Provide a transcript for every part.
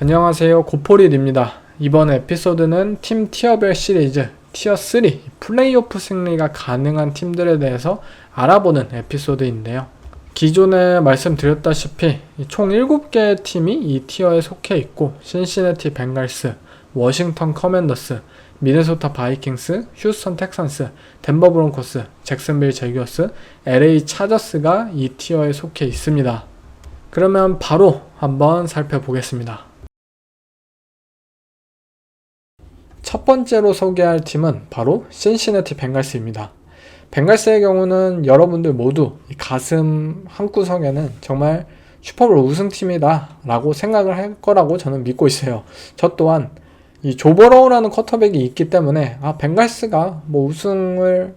안녕하세요, 고포릿입니다. 이번 에피소드는 팀 티어별 시리즈 티어 3 플레이오프 승리가 가능한 팀들에 대해서 알아보는 에피소드인데요. 기존에 말씀드렸다시피 총 7개의 팀이 이 티어에 속해 있고, 신시내티 벵갈스, 워싱턴 커맨더스, 미네소타 바이킹스, 휴스턴 텍산스, 덴버 브론코스, 잭슨빌 제규어스, LA 차저스가 이 티어에 속해 있습니다. 그러면 바로 한번 살펴보겠습니다. 첫 번째로 소개할 팀은 바로 신시내티 벵갈스입니다. 벵갈스의 경우는 여러분들 모두 가슴 한구석에는 정말 슈퍼볼 우승팀이다 라고 생각을 할 거라고 저는 믿고 있어요. 저 또한 이 조버로우라는 쿼터백이 있기 때문에 벵갈스가 우승을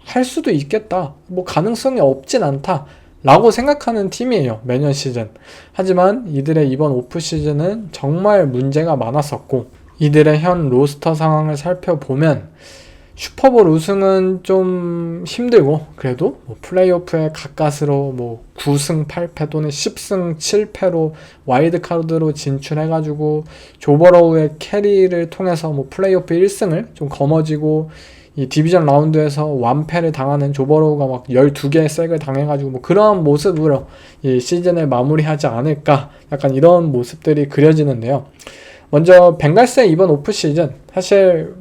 할 수도 있겠다, 가능성이 없진 않다 라고 생각하는 팀이에요, 매년 시즌. 하지만 이들의 이번 오프 시즌은 정말 문제가 많았었고, 이들의 현 로스터 상황을 살펴보면 슈퍼볼 우승은 좀 힘들고, 그래도 플레이오프에 가까스로 9승 8패 또는 10승 7패로 와일드카드로 진출해가지고 조버로우의 캐리를 통해서 플레이오프 1승을 좀 거머쥐고, 이 디비전 라운드에서 완패를 당하는 조버로우가 12개의 색을 당해가지고 그런 모습으로 이 시즌을 마무리하지 않을까, 약간 이런 모습들이 그려지는데요. 먼저 벵갈스의 이번 오프 시즌 사실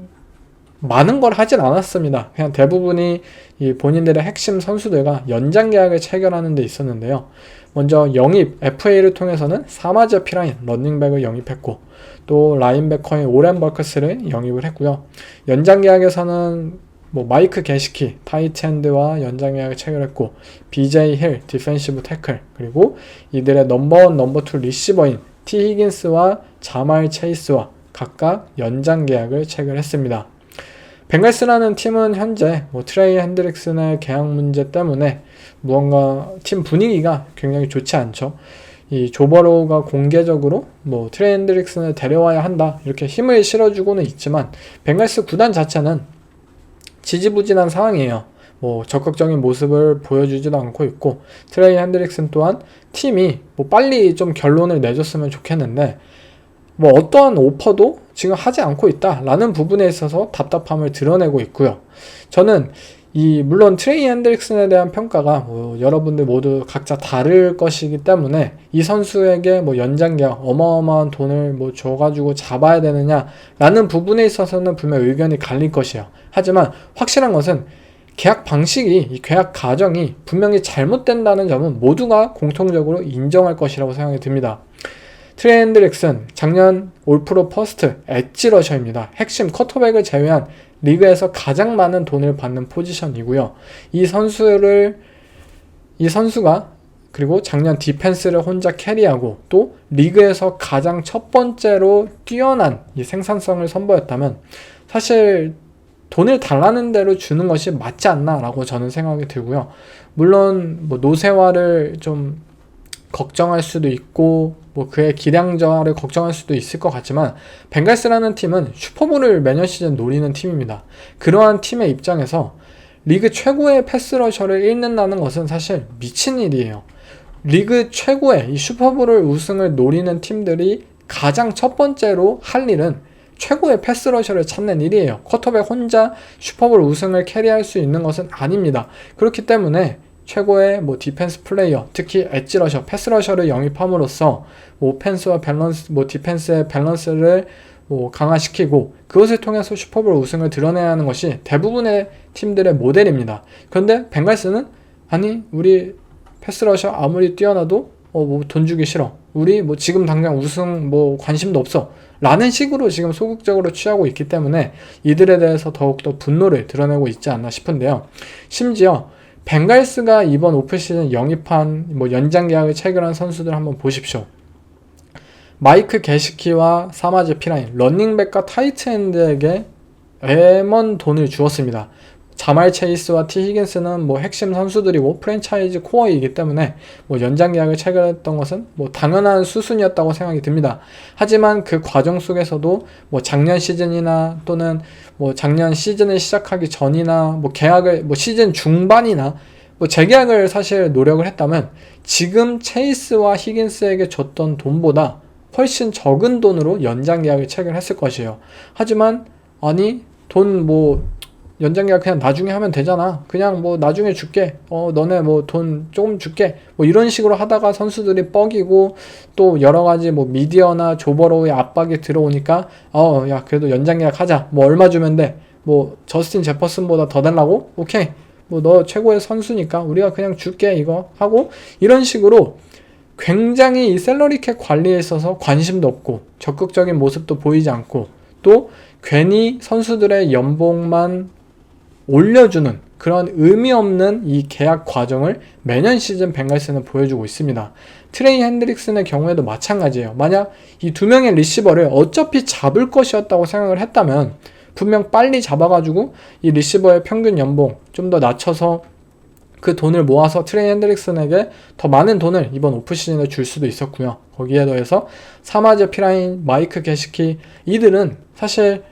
많은 걸 하진 않았습니다. 그냥 대부분이 이 본인들의 핵심 선수들과 연장 계약을 체결하는 데 있었는데요. 먼저 영입 FA를 통해서는 사마지아 피라인 러닝백을 영입했고, 또 라인베커인 오렌 버크스를 영입을 했고요. 연장 계약에서는 마이크 게시키 타이트엔드와 연장 계약을 체결했고, BJ 힐 디펜시브 태클, 그리고 이들의 넘버원 넘버2 리시버인 티 히긴스와 자말 체이스와 각각 연장 계약을 체결했습니다. 벵갈스라는 팀은 현재 트레이 핸드릭슨의 계약 문제 때문에 무언가 팀 분위기가 굉장히 좋지 않죠. 이 조버로우가 공개적으로 트레이 핸드릭슨을 데려와야 한다 이렇게 힘을 실어주고는 있지만, 벵갈스 구단 자체는 지지부진한 상황이에요. 적극적인 모습을 보여주지도 않고 있고, 트레이 핸드릭슨 또한 팀이 빨리 좀 결론을 내줬으면 좋겠는데 어떠한 오퍼도 지금 하지 않고 있다라는 부분에 있어서 답답함을 드러내고 있고요. 저는 물론 트레이 핸드릭슨에 대한 평가가 여러분들 모두 각자 다를 것이기 때문에 이 선수에게 연장 계약 어마어마한 돈을 줘가지고 잡아야 되느냐라는 부분에 있어서는 분명 의견이 갈릴 것이에요. 하지만 확실한 것은 계약 방식이, 이 계약 과정이 분명히 잘못된다는 점은 모두가 공통적으로 인정할 것이라고 생각이 듭니다. 트레이 핸드릭슨 작년 올프로 퍼스트 엣지 러셔입니다. 핵심 쿼터백을 제외한 리그에서 가장 많은 돈을 받는 포지션이고요. 이 선수가 그리고 작년 디펜스를 혼자 캐리하고 또 리그에서 가장 첫 번째로 뛰어난 이 생산성을 선보였다면 사실 돈을 달라는 대로 주는 것이 맞지 않나 라고 저는 생각이 들고요. 물론 노쇠화를 좀 걱정할 수도 있고 그의 기량 저하를 걱정할 수도 있을 것 같지만, 벵갈스라는 팀은 슈퍼볼을 매년 시즌 노리는 팀입니다. 그러한 팀의 입장에서 리그 최고의 패스러셔를 잃는다는 것은 사실 미친 일이에요. 리그 최고의 이 슈퍼볼을 우승을 노리는 팀들이 가장 첫 번째로 할 일은 최고의 패스러셔를 찾는 일이에요. 쿼터백 혼자 슈퍼볼 우승을 캐리할 수 있는 것은 아닙니다. 그렇기 때문에 최고의 디펜스 플레이어, 특히 엣지 러셔, 패스 러셔를 영입함으로써 오펜스와 밸런스, 디펜스의 밸런스를 강화시키고, 그것을 통해서 슈퍼볼 우승을 드러내야 하는 것이 대부분의 팀들의 모델입니다. 그런데 벵갈스는 우리 패스 러셔 아무리 뛰어나도 돈 주기 싫어, 우리 지금 당장 우승 관심도 없어 라는 식으로 지금 소극적으로 취하고 있기 때문에 이들에 대해서 더욱더 분노를 드러내고 있지 않나 싶은데요. 심지어 벵갈스가 이번 오프시즌 영입한 연장 계약을 체결한 선수들 한번 보십시오. 마이크 게시키와 사마지아 피라인, 러닝백과 타이트엔드에게 애먼 돈을 주었습니다. 자말 체이스와 티 히긴스는 핵심 선수들이고 프랜차이즈 코어이기 때문에 연장 계약을 체결했던 것은 당연한 수순이었다고 생각이 듭니다. 하지만 그 과정 속에서도 작년 시즌이나 또는 작년 시즌을 시작하기 전이나 계약을 시즌 중반이나 재계약을 사실 노력을 했다면 지금 체이스와 히긴스에게 줬던 돈보다 훨씬 적은 돈으로 연장 계약을 체결했을 것이에요. 하지만 아니 돈 뭐 연장 계약 그냥 나중에 하면 되잖아. 그냥 뭐 나중에 줄게. 너네 뭐 돈 조금 줄게. 뭐 이런 식으로 하다가 선수들이 뻐기고 또 여러 가지 뭐 미디어나 조버로우의 압박이 들어오니까 야 그래도 연장 계약 하자. 뭐 얼마 주면 돼. 뭐 저스틴 제퍼슨보다 더 달라고? 오케이. 뭐 너 최고의 선수니까 우리가 그냥 줄게 이거 하고 이런 식으로 굉장히 이 셀러리캡 관리에 있어서 관심도 없고 적극적인 모습도 보이지 않고 또 괜히 선수들의 연봉만 올려주는 그런 의미 없는 이 계약 과정을 매년 시즌 벵갈스는 보여주고 있습니다. 트레이 핸드릭슨의 경우에도 마찬가지예요. 만약 이 두 명의 리시버를 어차피 잡을 것이었다고 생각을 했다면 분명 빨리 잡아가지고 이 리시버의 평균 연봉 좀 더 낮춰서 그 돈을 모아서 트레이 핸드릭슨에게 더 많은 돈을 이번 오프시즌에 줄 수도 있었고요. 거기에 더해서 사마제 피라인, 마이크 게시키 이들은 사실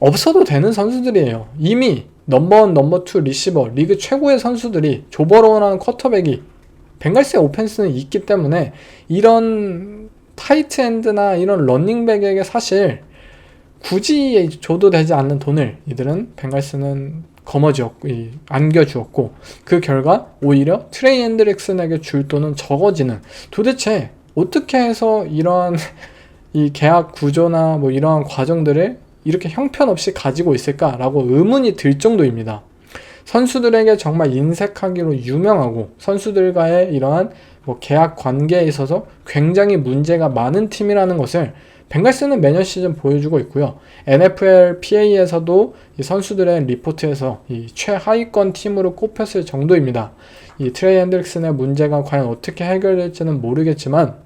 없어도 되는 선수들이에요. 이미 넘버원, 넘버2 리시버, 리그 최고의 선수들이 조버로우라는 쿼터백이 벵갈스의 오펜스는 있기 때문에 이런 타이트 엔드나 이런 러닝백에게 사실 굳이 줘도 되지 않는 돈을 이들은 벵갈스는 안겨주었고 그 결과 오히려 트레이 핸드릭슨에게 줄 돈은 적어지는 도대체 어떻게 해서 이런 이 계약 구조나 뭐 이러한 과정들을 이렇게 형편없이 가지고 있을까라고 의문이 들 정도입니다. 선수들에게 정말 인색하기로 유명하고 선수들과의 이러한 뭐 계약 관계에 있어서 굉장히 문제가 많은 팀이라는 것을 벵갈스는 매년 시즌 보여주고 있고요. NFL PA에서도 이 선수들의 리포트에서 이 최하위권 팀으로 꼽혔을 정도입니다. 이 트레이 핸드릭슨의 문제가 과연 어떻게 해결될지는 모르겠지만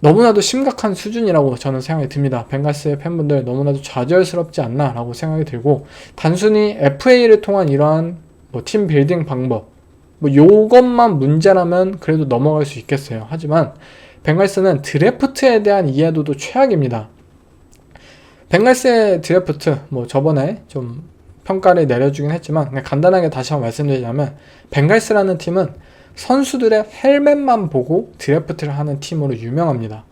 너무나도 심각한 수준이라고 저는 생각이 듭니다. 벵갈스의 팬분들 너무나도 좌절스럽지 않나 라고 생각이 들고 단순히 FA를 통한 이러한 뭐 팀 빌딩 방법 뭐 요것만 문제라면 그래도 넘어갈 수 있겠어요. 하지만 벵갈스는 드래프트에 대한 이해도도 최악입니다. 벵갈스의 드래프트 뭐 저번에 좀 평가를 내려주긴 했지만 그냥 간단하게 다시 한번 말씀드리자면 벵갈스라는 팀은 선수들의 헬멧만 보고 드래프트를 하는 팀으로 유명합니다.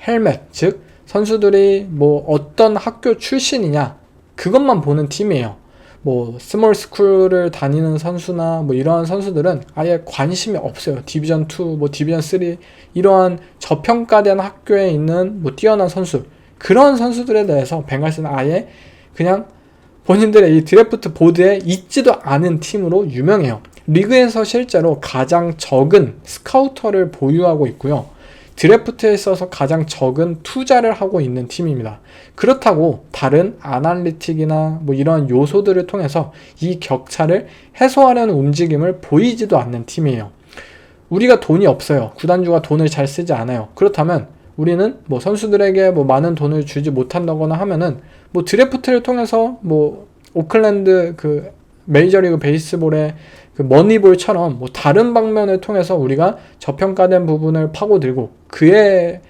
헬멧, 즉 선수들이 뭐 어떤 학교 출신이냐 그것만 보는 팀이에요. 뭐 스몰 스쿨을 다니는 선수나 뭐 이러한 선수들은 아예 관심이 없어요. 디비전 2, 뭐 디비전 3 이러한 저평가된 학교에 있는 뭐 뛰어난 선수 그런 선수들에 대해서 벵갈스는 아예 그냥 본인들의 이 드래프트 보드에 있지도 않은 팀으로 유명해요. 리그에서 실제로 가장 적은 스카우터를 보유하고 있고요. 드래프트에 있어서 가장 적은 투자를 하고 있는 팀입니다. 그렇다고 다른 아날리틱이나 뭐 이런 요소들을 통해서 이 격차를 해소하려는 움직임을 보이지도 않는 팀이에요. 우리가 돈이 없어요. 구단주가 돈을 잘 쓰지 않아요. 그렇다면 우리는 뭐 선수들에게 뭐 많은 돈을 주지 못한다거나 하면은 뭐 드래프트를 통해서 뭐 오클랜드 그 메이저리그 베이스볼의 그 머니볼처럼 뭐 다른 방면을 통해서 우리가 저평가된 부분을 파고들고 그에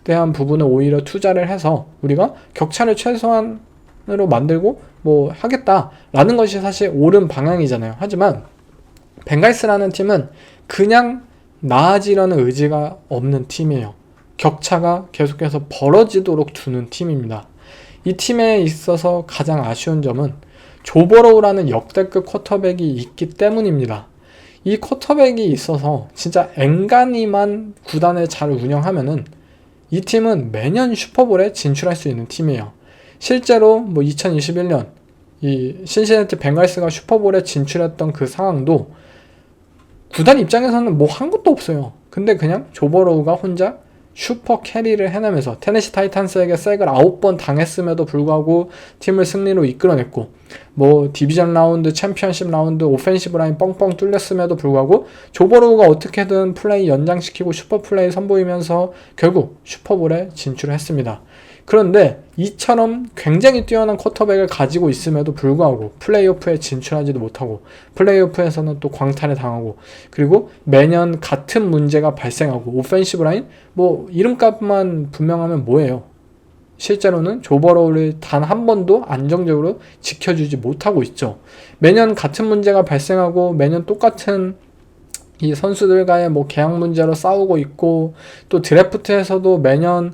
대한 부분을 오히려 투자를 해서 우리가 격차를 최소한으로 만들고 뭐 하겠다라는 것이 사실 옳은 방향이잖아요. 하지만 벵갈스라는 팀은 그냥 나아지려는 의지가 없는 팀이에요. 격차가 계속해서 벌어지도록 두는 팀입니다. 이 팀에 있어서 가장 아쉬운 점은 조버로우라는 역대급 쿼터백이 있기 때문입니다. 이 쿼터백이 있어서 진짜 앵간히만 구단을 잘 운영하면은 이 팀은 매년 슈퍼볼에 진출할 수 있는 팀이에요. 실제로 뭐 2021년 이 신시내티 벵갈스가 슈퍼볼에 진출했던 그 상황도 구단 입장에서는 뭐 한 것도 없어요. 근데 그냥 조버로우가 혼자 슈퍼 캐리를 해내면서 테네시 타이탄스에게 쐐을 9번 당했음에도 불구하고 팀을 승리로 이끌어냈고 뭐 디비전 라운드, 챔피언십 라운드 오펜시브 라인 뻥뻥 뚫렸음에도 불구하고 조버로우가 어떻게든 플레이 연장시키고 슈퍼 플레이 선보이면서 결국 슈퍼볼에 진출했습니다. 그런데 이처럼 굉장히 뛰어난 쿼터백을 가지고 있음에도 불구하고 플레이오프에 진출하지도 못하고 플레이오프에서는 또 광탈을 당하고 그리고 매년 같은 문제가 발생하고 오펜시브 라인 뭐 이름값만 분명하면 뭐예요? 실제로는 조버로우를 단 한 번도 안정적으로 지켜주지 못하고 있죠. 매년 같은 문제가 발생하고 매년 똑같은 이 선수들과의 뭐 계약 문제로 싸우고 있고, 또 드래프트에서도 매년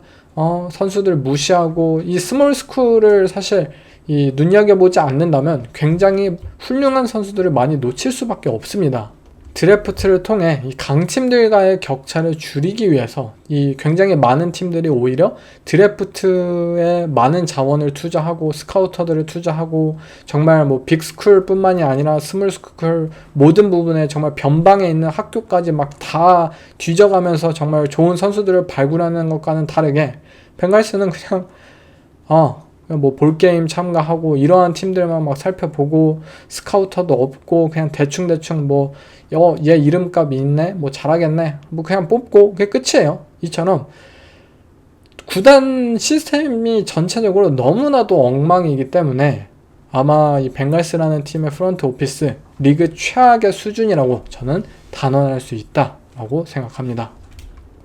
선수들 무시하고, 이 스몰 스쿨을 사실 이 눈여겨보지 않는다면 굉장히 훌륭한 선수들을 많이 놓칠 수밖에 없습니다. 드래프트를 통해 이 강팀들과의 격차를 줄이기 위해서 이 굉장히 많은 팀들이 오히려 드래프트에 많은 자원을 투자하고 스카우터들을 투자하고, 정말 뭐 빅스쿨 뿐만이 아니라 스몰스쿨 모든 부분에 정말 변방에 있는 학교까지 막 다 뒤져가면서 정말 좋은 선수들을 발굴하는 것과는 다르게, 벵갈스는 그냥 뭐 볼게임 참가하고 이러한 팀들만 막 살펴보고, 스카우터도 없고 그냥 대충대충 뭐 얘 이름값 있네, 뭐 잘하겠네, 뭐 그냥 뽑고 그게 끝이에요. 이처럼 구단 시스템이 전체적으로 너무나도 엉망이기 때문에 아마 이 벵갈스라는 팀의 프런트 오피스 리그 최악의 수준이라고 저는 단언할 수 있다라고 생각합니다.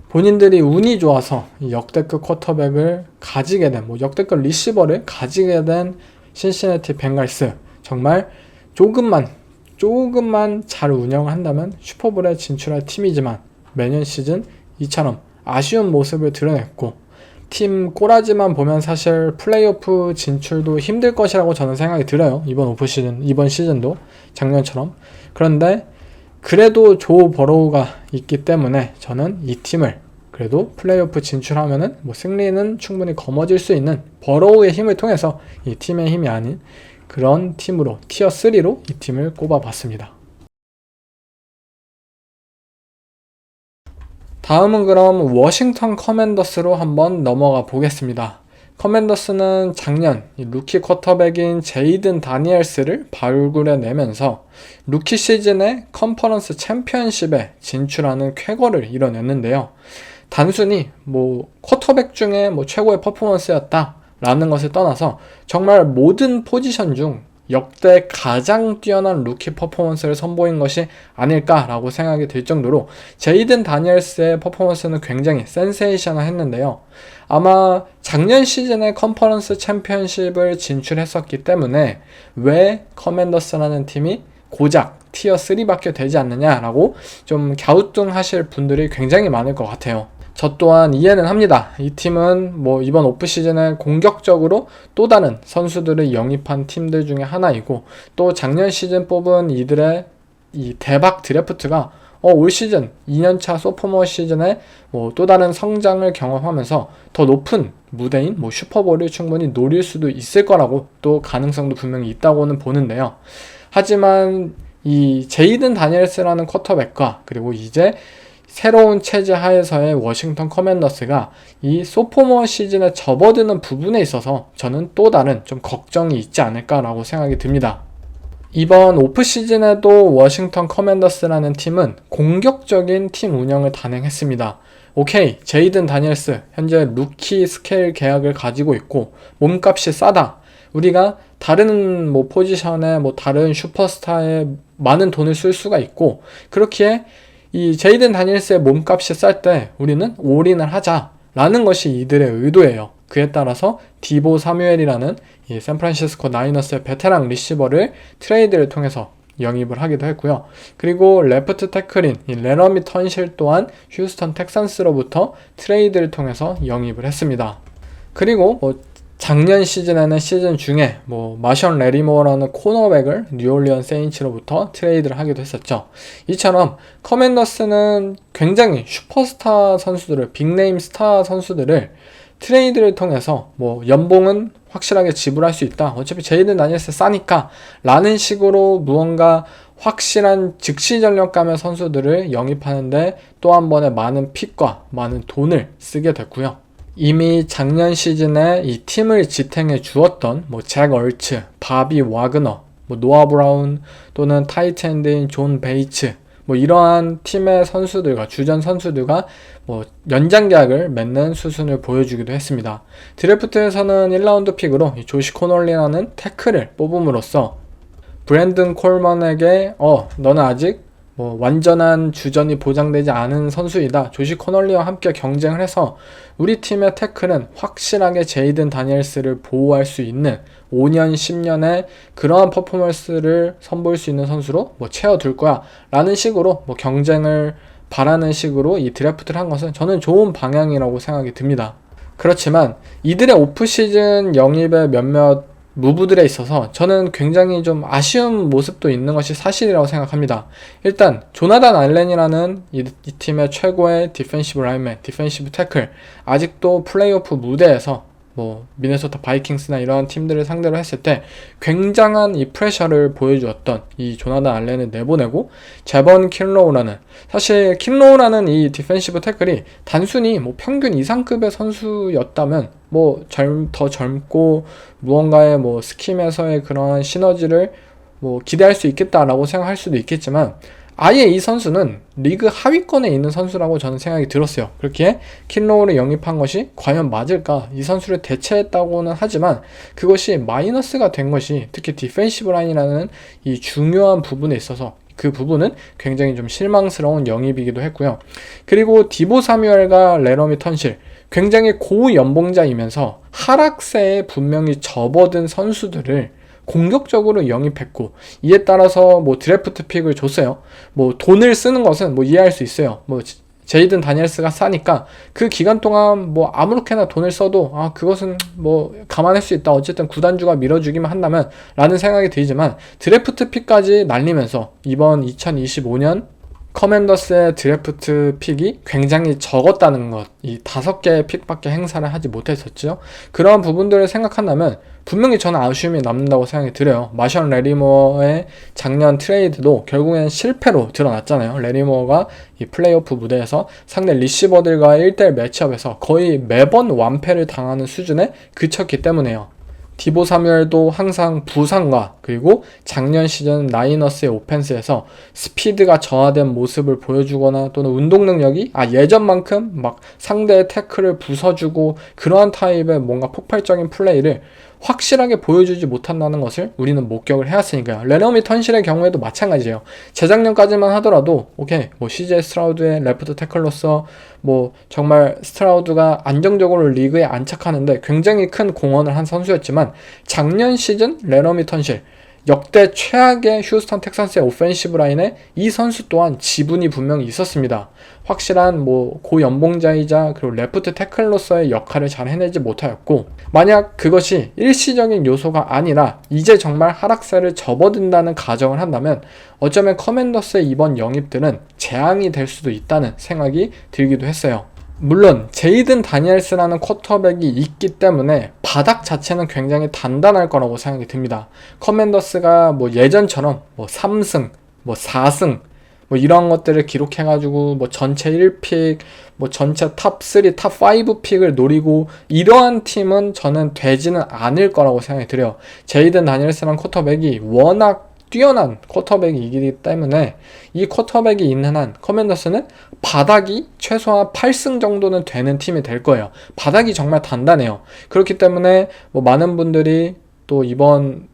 본인들이 운이 좋아서 이 역대급 쿼터백을 가지게 된, 뭐 역대급 리시버를 가지게 된 신시내티 벵갈스, 정말 조금만 잘 운영을 한다면 슈퍼볼에 진출할 팀이지만 매년 시즌 이처럼 아쉬운 모습을 드러냈고, 팀 꼬라지만 보면 사실 플레이오프 진출도 힘들 것이라고 저는 생각이 들어요. 이번 시즌도 작년처럼. 그런데 그래도 조 버로우가 있기 때문에 저는 이 팀을 그래도 플레이오프 진출하면은 뭐 승리는 충분히 거머쥘 수 있는 버로우의 힘을 통해서 이 팀의 힘이 아닌 그런 팀으로 티어 3로 이 팀을 꼽아봤습니다. 다음은 그럼 워싱턴 커맨더스로 한번 넘어가 보겠습니다. 커맨더스는 작년 루키 쿼터백인 제이든 다니엘스를 발굴해내면서 루키 시즌에 컨퍼런스 챔피언십에 진출하는 쾌거를 이뤄냈는데요. 단순히 뭐 쿼터백 중에 뭐 최고의 퍼포먼스였다 라는 것을 떠나서 정말 모든 포지션 중 역대 가장 뛰어난 루키 퍼포먼스를 선보인 것이 아닐까라고 생각이 들 정도로 제이든 다니엘스의 퍼포먼스는 굉장히 센세이셔널 했는데요. 아마 작년 시즌에 컨퍼런스 챔피언십을 진출했었기 때문에 왜 커맨더스라는 팀이 고작 티어 3밖에 되지 않느냐라고 좀 갸우뚱하실 분들이 굉장히 많을 것 같아요. 저 또한 이해는 합니다. 이 팀은 뭐 이번 오프 시즌에 공격적으로 또 다른 선수들을 영입한 팀들 중에 하나이고, 또 작년 시즌 뽑은 이들의 이 대박 드래프트가 올 시즌 2년차 소포머 시즌에 뭐 또 다른 성장을 경험하면서 더 높은 무대인 뭐 슈퍼볼을 충분히 노릴 수도 있을 거라고, 또 가능성도 분명히 있다고는 보는데요. 하지만 이 제이든 다니엘스라는 쿼터백과 그리고 이제 새로운 체제 하에서의 워싱턴 커맨더스가 이 소포머 시즌에 접어드는 부분에 있어서 저는 또 다른 좀 걱정이 있지 않을까라고 생각이 듭니다. 이번 오프 시즌에도 워싱턴 커맨더스라는 팀은 공격적인 팀 운영을 단행했습니다. 오케이, 제이든 다니엘스 현재 루키 스케일 계약을 가지고 있고 몸값이 싸다. 우리가 다른 뭐 포지션에 뭐 다른 슈퍼스타에 많은 돈을 쓸 수가 있고, 그렇기에 이 제이든 다니엘스의 몸값이 쌀 때 우리는 올인을 하자라는 것이 이들의 의도예요. 그에 따라서 디보 사뮤엘이라는 이 샌프란시스코 나이너스의 베테랑 리시버를 트레이드를 통해서 영입을 하기도 했고요. 그리고 레프트 태클인 이 레러미 턴실 또한 휴스턴 텍산스로부터 트레이드를 통해서 영입을 했습니다. 그리고 뭐 작년 시즌에는 시즌 중에 뭐 마션 레리모어라는 코너백을 뉴올리언 세인츠로부터 트레이드를 하기도 했었죠. 이처럼 커맨더스는 굉장히 슈퍼스타 선수들을, 빅네임 스타 선수들을 트레이드를 통해서 뭐 연봉은 확실하게 지불할 수 있다, 어차피 제이든 다니엘스 싸니까 라는 식으로 무언가 확실한 즉시 전력감의 선수들을 영입하는데 또 한 번의 많은 픽과 많은 돈을 쓰게 됐고요. 이미 작년 시즌에 이 팀을 지탱해 주었던 뭐 잭 얼츠, 바비 와그너, 뭐 노아 브라운 또는 타이트엔드인 존 베이츠, 뭐 이러한 팀의 선수들과 주전 선수들과 뭐 연장 계약을 맺는 수순을 보여주기도 했습니다. 드래프트에서는 1라운드 픽으로 이 조시 코널리라는 태클을 뽑음으로써 브랜든 콜먼에게 너는 아직 뭐 완전한 주전이 보장되지 않은 선수이다. 조시 코널리와 함께 경쟁을 해서 우리 팀의 태클은 확실하게 제이든 다니엘스를 보호할 수 있는 5년, 10년의 그러한 퍼포먼스를 선보일 수 있는 선수로 뭐 채워둘 거야 라는 식으로 뭐 경쟁을 바라는 식으로 이 드래프트를 한 것은 저는 좋은 방향이라고 생각이 듭니다. 그렇지만 이들의 오프시즌 영입의 몇몇 무브들에 있어서 저는 굉장히 좀 아쉬운 모습도 있는 것이 사실이라고 생각합니다. 일단 조나단 알렌이라는 이 팀의 최고의 디펜시브 라인맨, 디펜시브 태클, 아직도 플레이오프 무대에서 뭐 미네소타 바이킹스나 이런 팀들을 상대로 했을 때 굉장한 이 프레셔를 보여주었던 이 조나단 알렌을 내보내고 제번 킨로우라는, 사실 킨로우라는 이 디펜시브 태클이 단순히 뭐 평균 이상급의 선수였다면 뭐 더 젊고 무언가의 뭐 스킴에서의 그런 시너지를 뭐 기대할 수 있겠다라고 생각할 수도 있겠지만, 아예 이 선수는 리그 하위권에 있는 선수라고 저는 생각이 들었어요. 그렇게 킨로우를 영입한 것이 과연 맞을까? 이 선수를 대체했다고는 하지만 그것이 마이너스가 된 것이 특히 디펜시브 라인이라는 이 중요한 부분에 있어서 그 부분은 굉장히 좀 실망스러운 영입이기도 했고요. 그리고 디보 사뮤엘과 레러미 턴실, 굉장히 고연봉자이면서 하락세에 분명히 접어든 선수들을 공격적으로 영입했고, 이에 따라서 뭐 드래프트 픽을 줬어요. 뭐 돈을 쓰는 것은 뭐 이해할 수 있어요. 뭐 제이든 다니엘스가 싸니까 그 기간 동안 뭐 아무렇게나 돈을 써도 그것은 뭐 감안할 수 있다. 어쨌든 구단주가 밀어주기만 한다면 라는 생각이 들지만, 드래프트 픽까지 날리면서 이번 2025년 커맨더스의 드래프트 픽이 굉장히 적었다는 것, 이 5개의 픽밖에 행사를 하지 못했었죠. 그런 부분들을 생각한다면 분명히 저는 아쉬움이 남는다고 생각이 들어요. 마션 레리모어의 작년 트레이드도 결국엔 실패로 드러났잖아요. 레리모어가 이 플레이오프 무대에서 상대 리시버들과의 1대1 매치업에서 거의 매번 완패를 당하는 수준에 그쳤기 때문에요. 디보 사뮤엘도 항상 부상과 그리고 작년 시즌 라이너스의 오펜스에서 스피드가 저하된 모습을 보여주거나 또는 운동 능력이 예전만큼 막 상대의 태클을 부숴주고 그러한 타입의 뭔가 폭발적인 플레이를 확실하게 보여주지 못한다는 것을 우리는 목격을 해왔으니까요. 레너미 턴실의 경우에도 마찬가지예요. 재작년까지만 하더라도 오케이 뭐 CJ 스트라우드의 레프트 태클로서 뭐 정말 스트라우드가 안정적으로 리그에 안착하는데 굉장히 큰 공헌을 한 선수였지만, 작년 시즌 레너미 턴실 역대 최악의 휴스턴 텍산스의 오펜시브 라인에 이 선수 또한 지분이 분명히 있었습니다. 확실한 뭐 고연봉자이자 그리고 레프트 태클로서의 역할을 잘 해내지 못하였고, 만약 그것이 일시적인 요소가 아니라 이제 정말 하락세를 접어든다는 가정을 한다면 어쩌면 커맨더스의 이번 영입들은 재앙이 될 수도 있다는 생각이 들기도 했어요. 물론 제이든 다니엘스라는 쿼터백이 있기 때문에 바닥 자체는 굉장히 단단할 거라고 생각이 듭니다. 커맨더스가 뭐 예전처럼 뭐 3승, 뭐 4승 뭐 이런 것들을 기록해가지고 뭐 전체 1픽, 뭐 전체 탑3, 탑5 픽을 노리고 이러한 팀은 저는 되지는 않을 거라고 생각이 들어요. 제이든 다니엘스라는 쿼터백이 워낙 뛰어난 쿼터백이기 때문에 이 쿼터백이 있는 한 커맨더스는 바닥이 최소한 8승 정도는 되는 팀이 될 거예요. 바닥이 정말 단단해요. 그렇기 때문에 뭐 많은 분들이 또 이번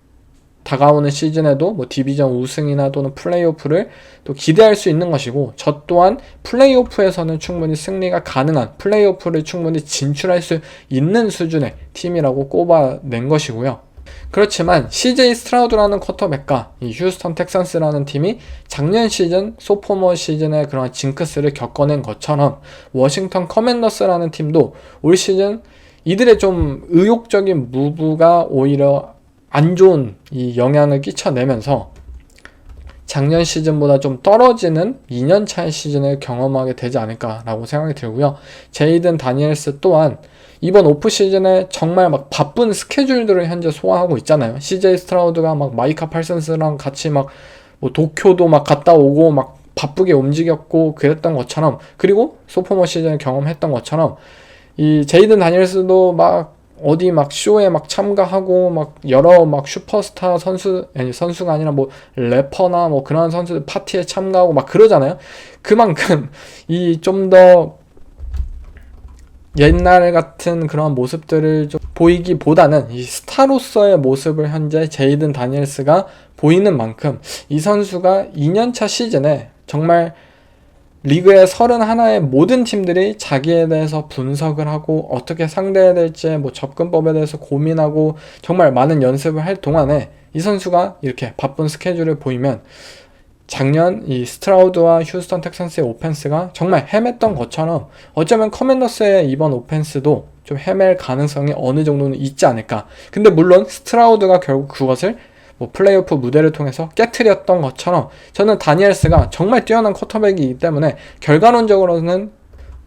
다가오는 시즌에도 뭐 디비전 우승이나 또는 플레이오프를 또 기대할 수 있는 것이고, 저 또한 플레이오프에서는 충분히 승리가 가능한, 플레이오프를 충분히 진출할 수 있는 수준의 팀이라고 꼽아낸 것이고요. 그렇지만 CJ 스트라우드라는 쿼터백과 이 휴스턴 텍산스라는 팀이 작년 시즌 소포머 시즌의 그런 징크스를 겪어낸 것처럼 워싱턴 커맨더스라는 팀도 올 시즌 이들의 좀 의욕적인 무브가 오히려 안 좋은 이 영향을 끼쳐내면서 작년 시즌보다 좀 떨어지는 2년차의 시즌을 경험하게 되지 않을까라고 생각이 들고요. 제이든 다니엘스 또한 이번 오프 시즌에 정말 막 바쁜 스케줄들을 현재 소화하고 있잖아요. CJ 스트라우드가 막 마이카 팔슨스랑 같이 막 뭐 도쿄도 막 갔다 오고 막 바쁘게 움직였고 그랬던 것처럼, 그리고 소포머 시즌을 경험했던 것처럼 이 제이든 다니엘스도 막 어디 막 쇼에 막 참가하고 막 여러 막 슈퍼스타 선수가 아니라 뭐 래퍼나 뭐 그런 선수들 파티에 참가하고 막 그러잖아요. 그만큼 이 좀 더 옛날 같은 그런 모습들을 좀 보이기보다는 이 스타로서의 모습을 현재 제이든 다니엘스가 보이는 만큼 이 선수가 2년차 시즌에 정말 리그의 31의 모든 팀들이 자기에 대해서 분석을 하고 어떻게 상대해야 될지 뭐 접근법에 대해서 고민하고 정말 많은 연습을 할 동안에 이 선수가 이렇게 바쁜 스케줄을 보이면 작년 이 스트라우드와 휴스턴 텍산스의 오펜스가 정말 헤맸던 것처럼 어쩌면 커맨더스의 이번 오펜스도 좀 헤맬 가능성이 어느 정도는 있지 않을까. 근데 물론 스트라우드가 결국 그것을 뭐 플레이오프 무대를 통해서 깨트렸던 것처럼 저는 다니엘스가 정말 뛰어난 쿼터백이기 때문에 결과론적으로는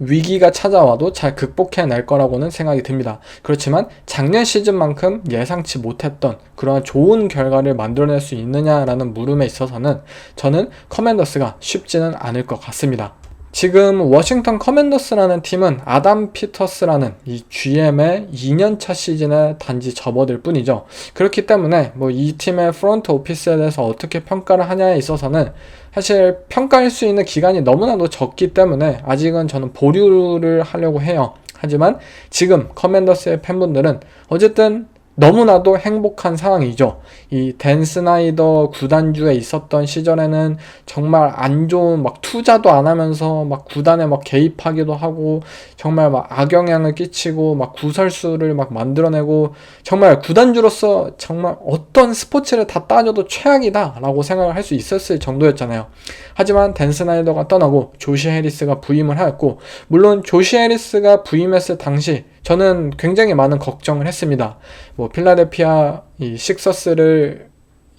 위기가 찾아와도 잘 극복해낼 거라고는 생각이 듭니다. 그렇지만 작년 시즌만큼 예상치 못했던 그러한 좋은 결과를 만들어낼 수 있느냐라는 물음에 있어서는 저는 커맨더스가 쉽지는 않을 것 같습니다. 지금 워싱턴 커맨더스라는 팀은 아담 피터스라는 이 GM의 2년차 시즌에 단지 접어들 뿐이죠. 그렇기 때문에 뭐 이 팀의 프론트 오피스에 대해서 어떻게 평가를 하냐에 있어서는 사실 평가할 수 있는 기간이 너무나도 적기 때문에 아직은 저는 보류를 하려고 해요. 하지만 지금 커맨더스의 팬분들은 어쨌든 너무나도 행복한 상황이죠. 이 댄 스나이더 구단주에 있었던 시절에는 정말 안 좋은 막 투자도 안 하면서 막 구단에 막 개입하기도 하고 정말 막 악영향을 끼치고 막 구설수를 막 만들어내고 정말 구단주로서 정말 어떤 스포츠를 다 따져도 최악이다 라고 생각을 할 수 있었을 정도였잖아요. 하지만 댄 스나이더가 떠나고 조시 해리스가 부임을 하였고, 물론 조시 해리스가 부임했을 당시 저는 굉장히 많은 걱정을 했습니다. 뭐 필라델피아 이 식서스를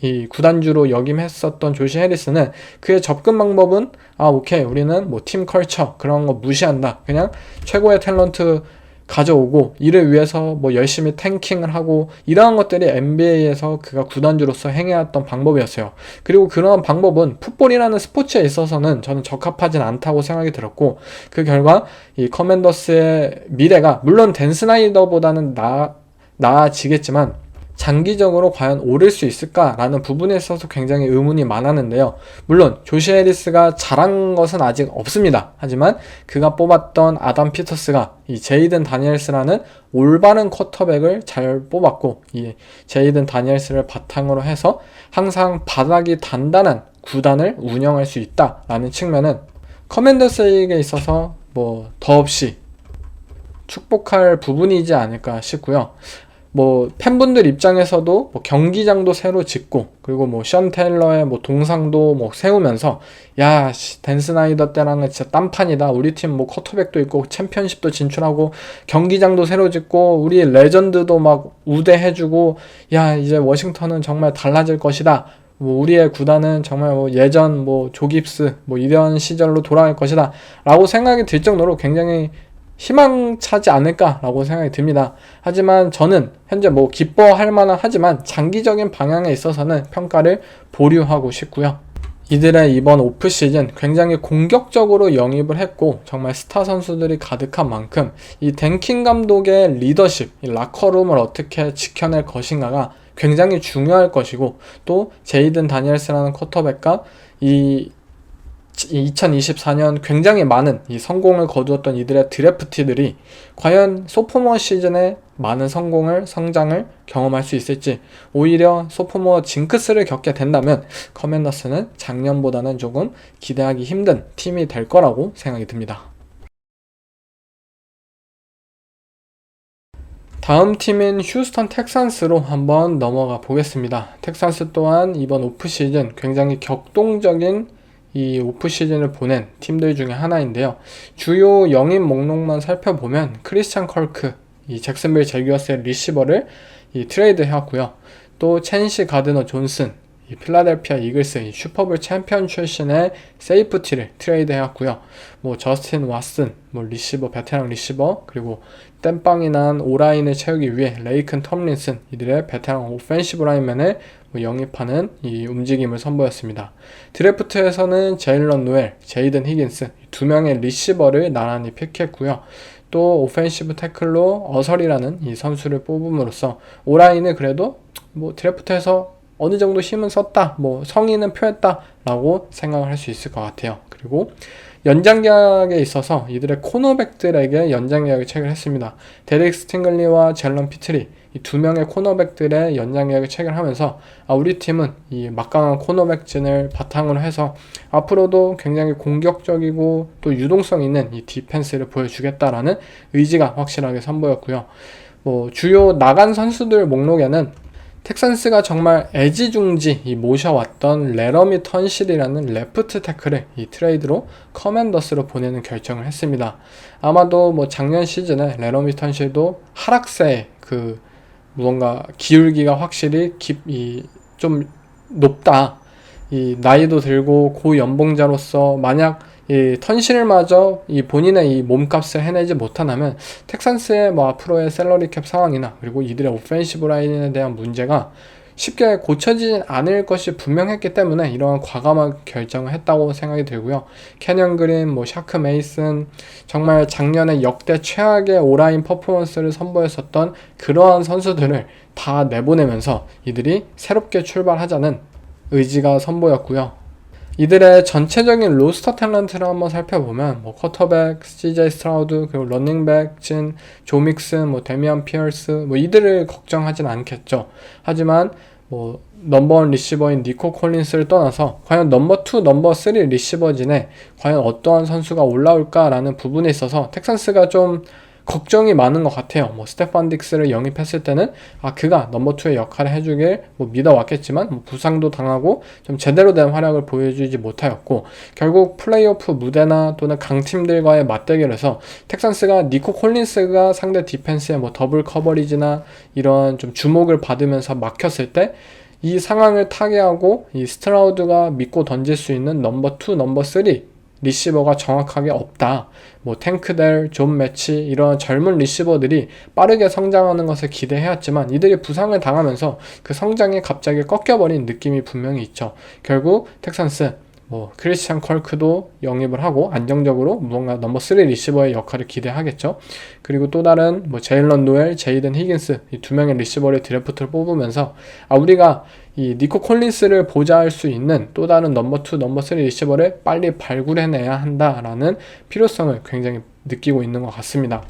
이 구단주로 역임했었던 조시 해리스는 그의 접근 방법은 오케이 우리는 뭐 팀 컬처 그런 거 무시한다. 그냥 최고의 탤런트 가져오고 이를 위해서 뭐 열심히 탱킹을 하고 이러한 것들이 NBA에서 그가 구단주로서 행해왔던 방법이었어요. 그리고 그러한 방법은 풋볼이라는 스포츠에 있어서는 저는 적합하진 않다고 생각이 들었고, 그 결과 이 커맨더스의 미래가 물론 댄 스나이더보다는 나아지겠지만 장기적으로 과연 오를 수 있을까라는 부분에 있어서 굉장히 의문이 많았는데요. 물론 조시 해리스가 잘한 것은 아직 없습니다. 하지만 그가 뽑았던 아담 피터스가 이 제이든 다니엘스라는 올바른 쿼터백을 잘 뽑았고, 이 제이든 다니엘스를 바탕으로 해서 항상 바닥이 단단한 구단을 운영할 수 있다라는 측면은 커맨더스에게 있어서 뭐 더없이 축복할 부분이지 않을까 싶고요. 뭐 팬분들 입장에서도 뭐 경기장도 새로 짓고 그리고 뭐 션 테일러의 뭐 동상도 뭐 세우면서 댄 스나이더 때랑은 진짜 딴판이다. 우리 팀 뭐 쿼터백도 있고 챔피언십도 진출하고 경기장도 새로 짓고 우리 레전드도 막 우대해주고 이제 워싱턴은 정말 달라질 것이다. 뭐 우리의 구단은 정말 뭐 예전 뭐 조 깁스 뭐 이런 시절로 돌아갈 것이다 라고 생각이 들 정도로 굉장히 희망차지 않을까라고 생각이 듭니다. 하지만 저는 현재 뭐 기뻐할 만은 하지만 장기적인 방향에 있어서는 평가를 보류하고 싶고요. 이들의 이번 오프 시즌 굉장히 공격적으로 영입을 했고 정말 스타 선수들이 가득한 만큼 이 댄킨 감독의 리더십, 이 라커룸을 어떻게 지켜낼 것인가가 굉장히 중요할 것이고, 또 제이든 다니엘스라는 쿼터백과 이 2024년 굉장히 많은 이 성공을 거두었던 이들의 드래프티들이 과연 소포머 시즌에 많은 성장을 경험할 수 있을지, 오히려 소포머 징크스를 겪게 된다면 커맨더스는 작년보다는 조금 기대하기 힘든 팀이 될 거라고 생각이 듭니다. 다음 팀인 휴스턴 텍산스로 한번 넘어가 보겠습니다. 텍산스 또한 이번 오프 시즌 굉장히 격동적인 이 오프 시즌을 보낸 팀들 중에 하나인데요. 주요 영입 목록만 살펴보면 크리스찬 컬크, 이 잭슨빌 제규어스의 리시버를 트레이드 해왔고요. 또 첸시 가드너 존슨, 이 필라델피아 이글스 이 슈퍼볼 챔피언 출신의 세이프티를 트레이드 해왔고요. 뭐 저스틴 왓슨, 뭐 리시버, 베테랑 리시버, 그리고 땜빵이 난 오라인을 채우기 위해 레이큰 텀린슨, 이들의 베테랑 오펜시브 라인맨을 영입하는 이 움직임을 선보였습니다. 드래프트에서는 제일런 노엘, 제이든 히긴스 두 명의 리시버를 나란히 픽했고요. 또 오펜시브 태클로 어설이라는 이 선수를 뽑음으로써 오라인을 그래도 뭐 드래프트에서 어느 정도 힘은 썼다, 뭐 성의는 표했다 라고 생각을 할 수 있을 것 같아요. 그리고 연장 계약에 있어서 이들의 코너백들에게 연장 계약을 체결했습니다. 데릭 스팅글리와 젤런 피트리, 이 두 명의 코너백들의 연장 계약을 체결하면서 우리 팀은 이 막강한 코너백진을 바탕으로 해서 앞으로도 굉장히 공격적이고 또 유동성 있는 이 디펜스를 보여주겠다라는 의지가 확실하게 선보였고요. 주요 나간 선수들 목록에는 텍산스가 정말 애지중지 모셔왔던 레러미 턴실이라는 레프트 태클을 이 트레이드로 커맨더스로 보내는 결정을 했습니다. 아마도 작년 시즌에 레러미 턴실도 하락세에 무언가 기울기가 확실히 좀 높다. 이 나이도 들고 고연봉자로서 만약 이 턴실마저 이 본인의 이 몸값을 해내지 못한다면 텍산스의 앞으로의 셀러리 캡 상황이나 그리고 이들의 오펜시브 라인에 대한 문제가 쉽게 고쳐지진 않을 것이 분명했기 때문에 이러한 과감한 결정을 했다고 생각이 들고요. 캐년 그린, 샤크 메이슨, 정말 작년에 역대 최악의 오라인 퍼포먼스를 선보였었던 그러한 선수들을 다 내보내면서 이들이 새롭게 출발하자는 의지가 선보였고요. 이들의 전체적인 로스터 탤런트를 한번 살펴보면 쿼터백 CJ 스트라우드, 그리고 러닝백 진 조 믹슨, 데미안 피어스 이들을 걱정하진 않겠죠. 하지만 넘버원 리시버인 니코 콜린스를 떠나서 과연 넘버 2, 넘버 3 리시버진에 과연 어떠한 선수가 올라올까라는 부분에 있어서 텍산스가 좀 걱정이 많은 것 같아요. 스테판 딕스를 영입했을 때는 그가 넘버 2의 역할을 해주길 믿어왔겠지만 부상도 당하고 좀 제대로 된 활약을 보여주지 못하였고 결국 플레이오프 무대나 또는 강팀들과의 맞대결에서 텍산스가 니코 콜린스가 상대 디펜스의 더블 커버리지나 이런 좀 주목을 받으면서 막혔을 때 이 상황을 타개하고 이 스트라우드가 믿고 던질 수 있는 넘버 2, 넘버 3 리시버가 정확하게 없다. 탱크델, 존 매치 이런 젊은 리시버들이 빠르게 성장하는 것을 기대해왔지만 이들이 부상을 당하면서 그 성장이 갑자기 꺾여버린 느낌이 분명히 있죠. 결국 텍산스 크리스찬 컬크도 영입을 하고 안정적으로 무언가 넘버 3 리시버의 역할을 기대하겠죠. 그리고 또 다른 제일런 노엘, 제이든 히긴스 이 두 명의 리시버를 드래프트를 뽑으면서 우리가 이 니코 콜린스를 보좌할 수 있는 또 다른 넘버 2, 넘버 3 리시버를 빨리 발굴해내야 한다라는 필요성을 굉장히 느끼고 있는 것 같습니다.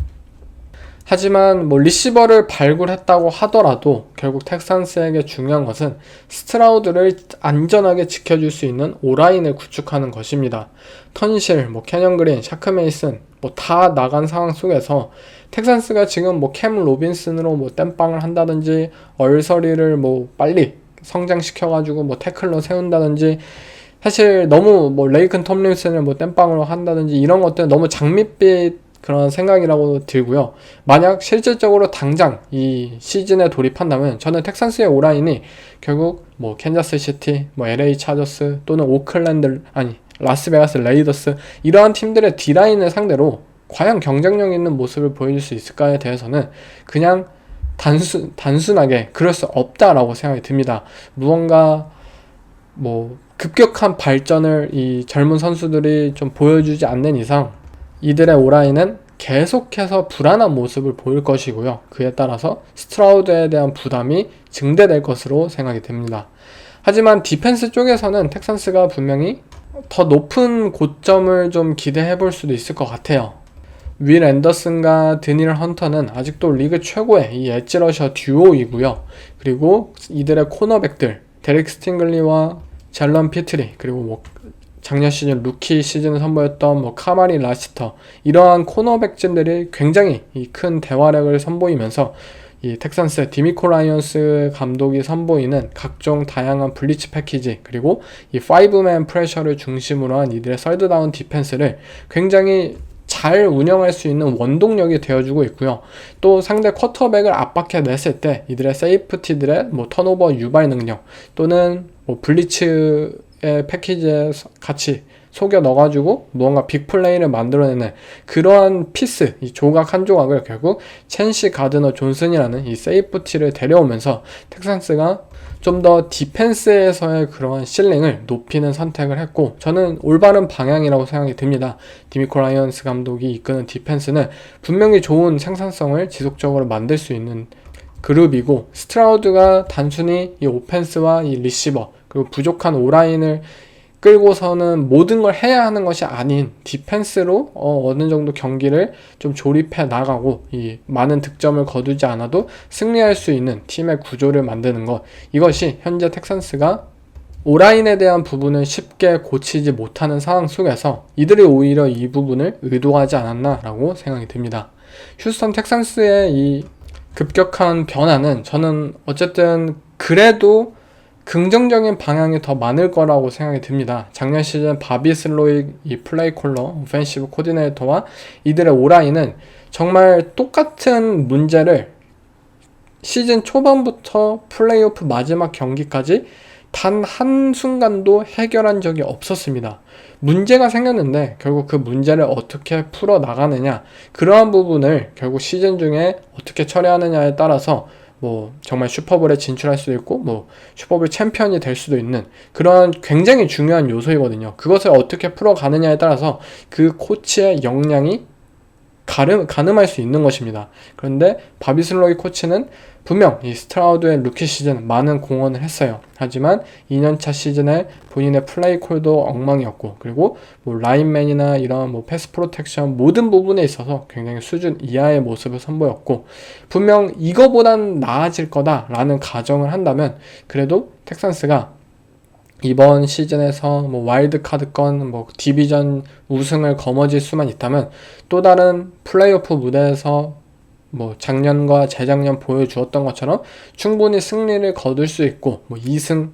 하지만 리시버를 발굴했다고 하더라도 결국 텍산스에게 중요한 것은 스트라우드를 안전하게 지켜줄 수 있는 오라인을 구축하는 것입니다. 턴실, 캐년 그린, 샤크 메이슨 다 나간 상황 속에서 텍산스가 지금 캠 로빈슨으로 땜빵을 한다든지 얼서리를 빨리 성장시켜가지고 태클로 세운다든지 사실 너무 레이큰 톰린슨을 땜빵으로 한다든지 이런 것들은 너무 장밋빛 그런 생각이라고 들고요. 만약 실질적으로 당장 이 시즌에 돌입한다면 저는 텍산스의 오라인이 결국 캔자스 시티, LA 차저스 또는 라스베가스 레이더스 이러한 팀들의 D라인을 상대로 과연 경쟁력 있는 모습을 보여줄 수 있을까에 대해서는 그냥 단순하게 그럴 수 없다라고 생각이 듭니다. 무언가 급격한 발전을 이 젊은 선수들이 좀 보여주지 않는 이상 이들의 오라인은 계속해서 불안한 모습을 보일 것이고요. 그에 따라서 스트라우드에 대한 부담이 증대될 것으로 생각이 됩니다. 하지만 디펜스 쪽에서는 텍산스가 분명히 더 높은 고점을 좀 기대해 볼 수도 있을 것 같아요. 윌 앤더슨과 드닐 헌터는 아직도 리그 최고의 이 엣지 러셔 듀오이고요. 그리고 이들의 코너백들 데릭 스팅글리와 젤런 피트리 그리고 작년 시즌 루키 시즌을 선보였던 카마리 라시터 이러한 코너백진들이 굉장히 큰 대화력을 선보이면서 이 텍산스 디미코 라이언스 감독이 선보이는 각종 다양한 블리츠 패키지 그리고 이 5맨 프레셔를 중심으로 한 이들의 설드다운 디펜스를 굉장히 잘 운영할 수 있는 원동력이 되어주고 있고요. 또 상대 쿼터백을 압박해냈을 때 이들의 세이프티들의 턴오버 유발 능력 또는 블리츠의 패키지에 같이 속여 넣어가지고 무언가 빅플레이를 만들어내는 그러한 피스, 이 조각 한 조각을 결국 첸시 가드너 존슨이라는 이 세이프티를 데려오면서 텍산스가 좀 더 디펜스에서의 그러한 실링을 높이는 선택을 했고 저는 올바른 방향이라고 생각이 듭니다. 디미코 라이언스 감독이 이끄는 디펜스는 분명히 좋은 생산성을 지속적으로 만들 수 있는 그룹이고 스트라우드가 단순히 이 오펜스와 이 리시버 그리고 부족한 오라인을 이끌고서는 모든 걸 해야 하는 것이 아닌 디펜스로 어느 정도 경기를 좀 조립해 나가고 이 많은 득점을 거두지 않아도 승리할 수 있는 팀의 구조를 만드는 것, 이것이 현재 텍산스가 오라인에 대한 부분을 쉽게 고치지 못하는 상황 속에서 이들이 오히려 이 부분을 의도하지 않았나 라고 생각이 듭니다. 휴스턴 텍산스의 이 급격한 변화는 저는 어쨌든 그래도 긍정적인 방향이 더 많을 거라고 생각이 듭니다. 작년 시즌 바비 슬로이 이 플레이 콜러, 오펜시브 코디네이터와 이들의 오라인은 정말 똑같은 문제를 시즌 초반부터 플레이오프 마지막 경기까지 단 한순간도 해결한 적이 없었습니다. 문제가 생겼는데 결국 그 문제를 어떻게 풀어나가느냐, 그러한 부분을 결국 시즌 중에 어떻게 처리하느냐에 따라서 뭐 정말 슈퍼볼에 진출할 수도 있고 뭐 슈퍼볼 챔피언이 될 수도 있는 그런 굉장히 중요한 요소이거든요. 그것을 어떻게 풀어가느냐에 따라서 그 코치의 역량이 가늠할 수 있는 것입니다. 그런데 바비슬로이 코치는 분명 이 스트라우드의 루키 시즌 많은 공헌을 했어요. 하지만 2년차 시즌에 본인의 플레이 콜도 엉망이었고, 그리고 뭐 라인맨이나 이런 뭐 패스 프로텍션 모든 부분에 있어서 굉장히 수준 이하의 모습을 선보였고, 분명 이거보단 나아질 거다라는 가정을 한다면 그래도 텍산스가 이번 시즌에서 뭐 와일드카드권, 뭐 디비전 우승을 거머쥘 수만 있다면 또 다른 플레이오프 무대에서 뭐 작년과 재작년 보여주었던 것처럼 충분히 승리를 거둘 수 있고 뭐 2승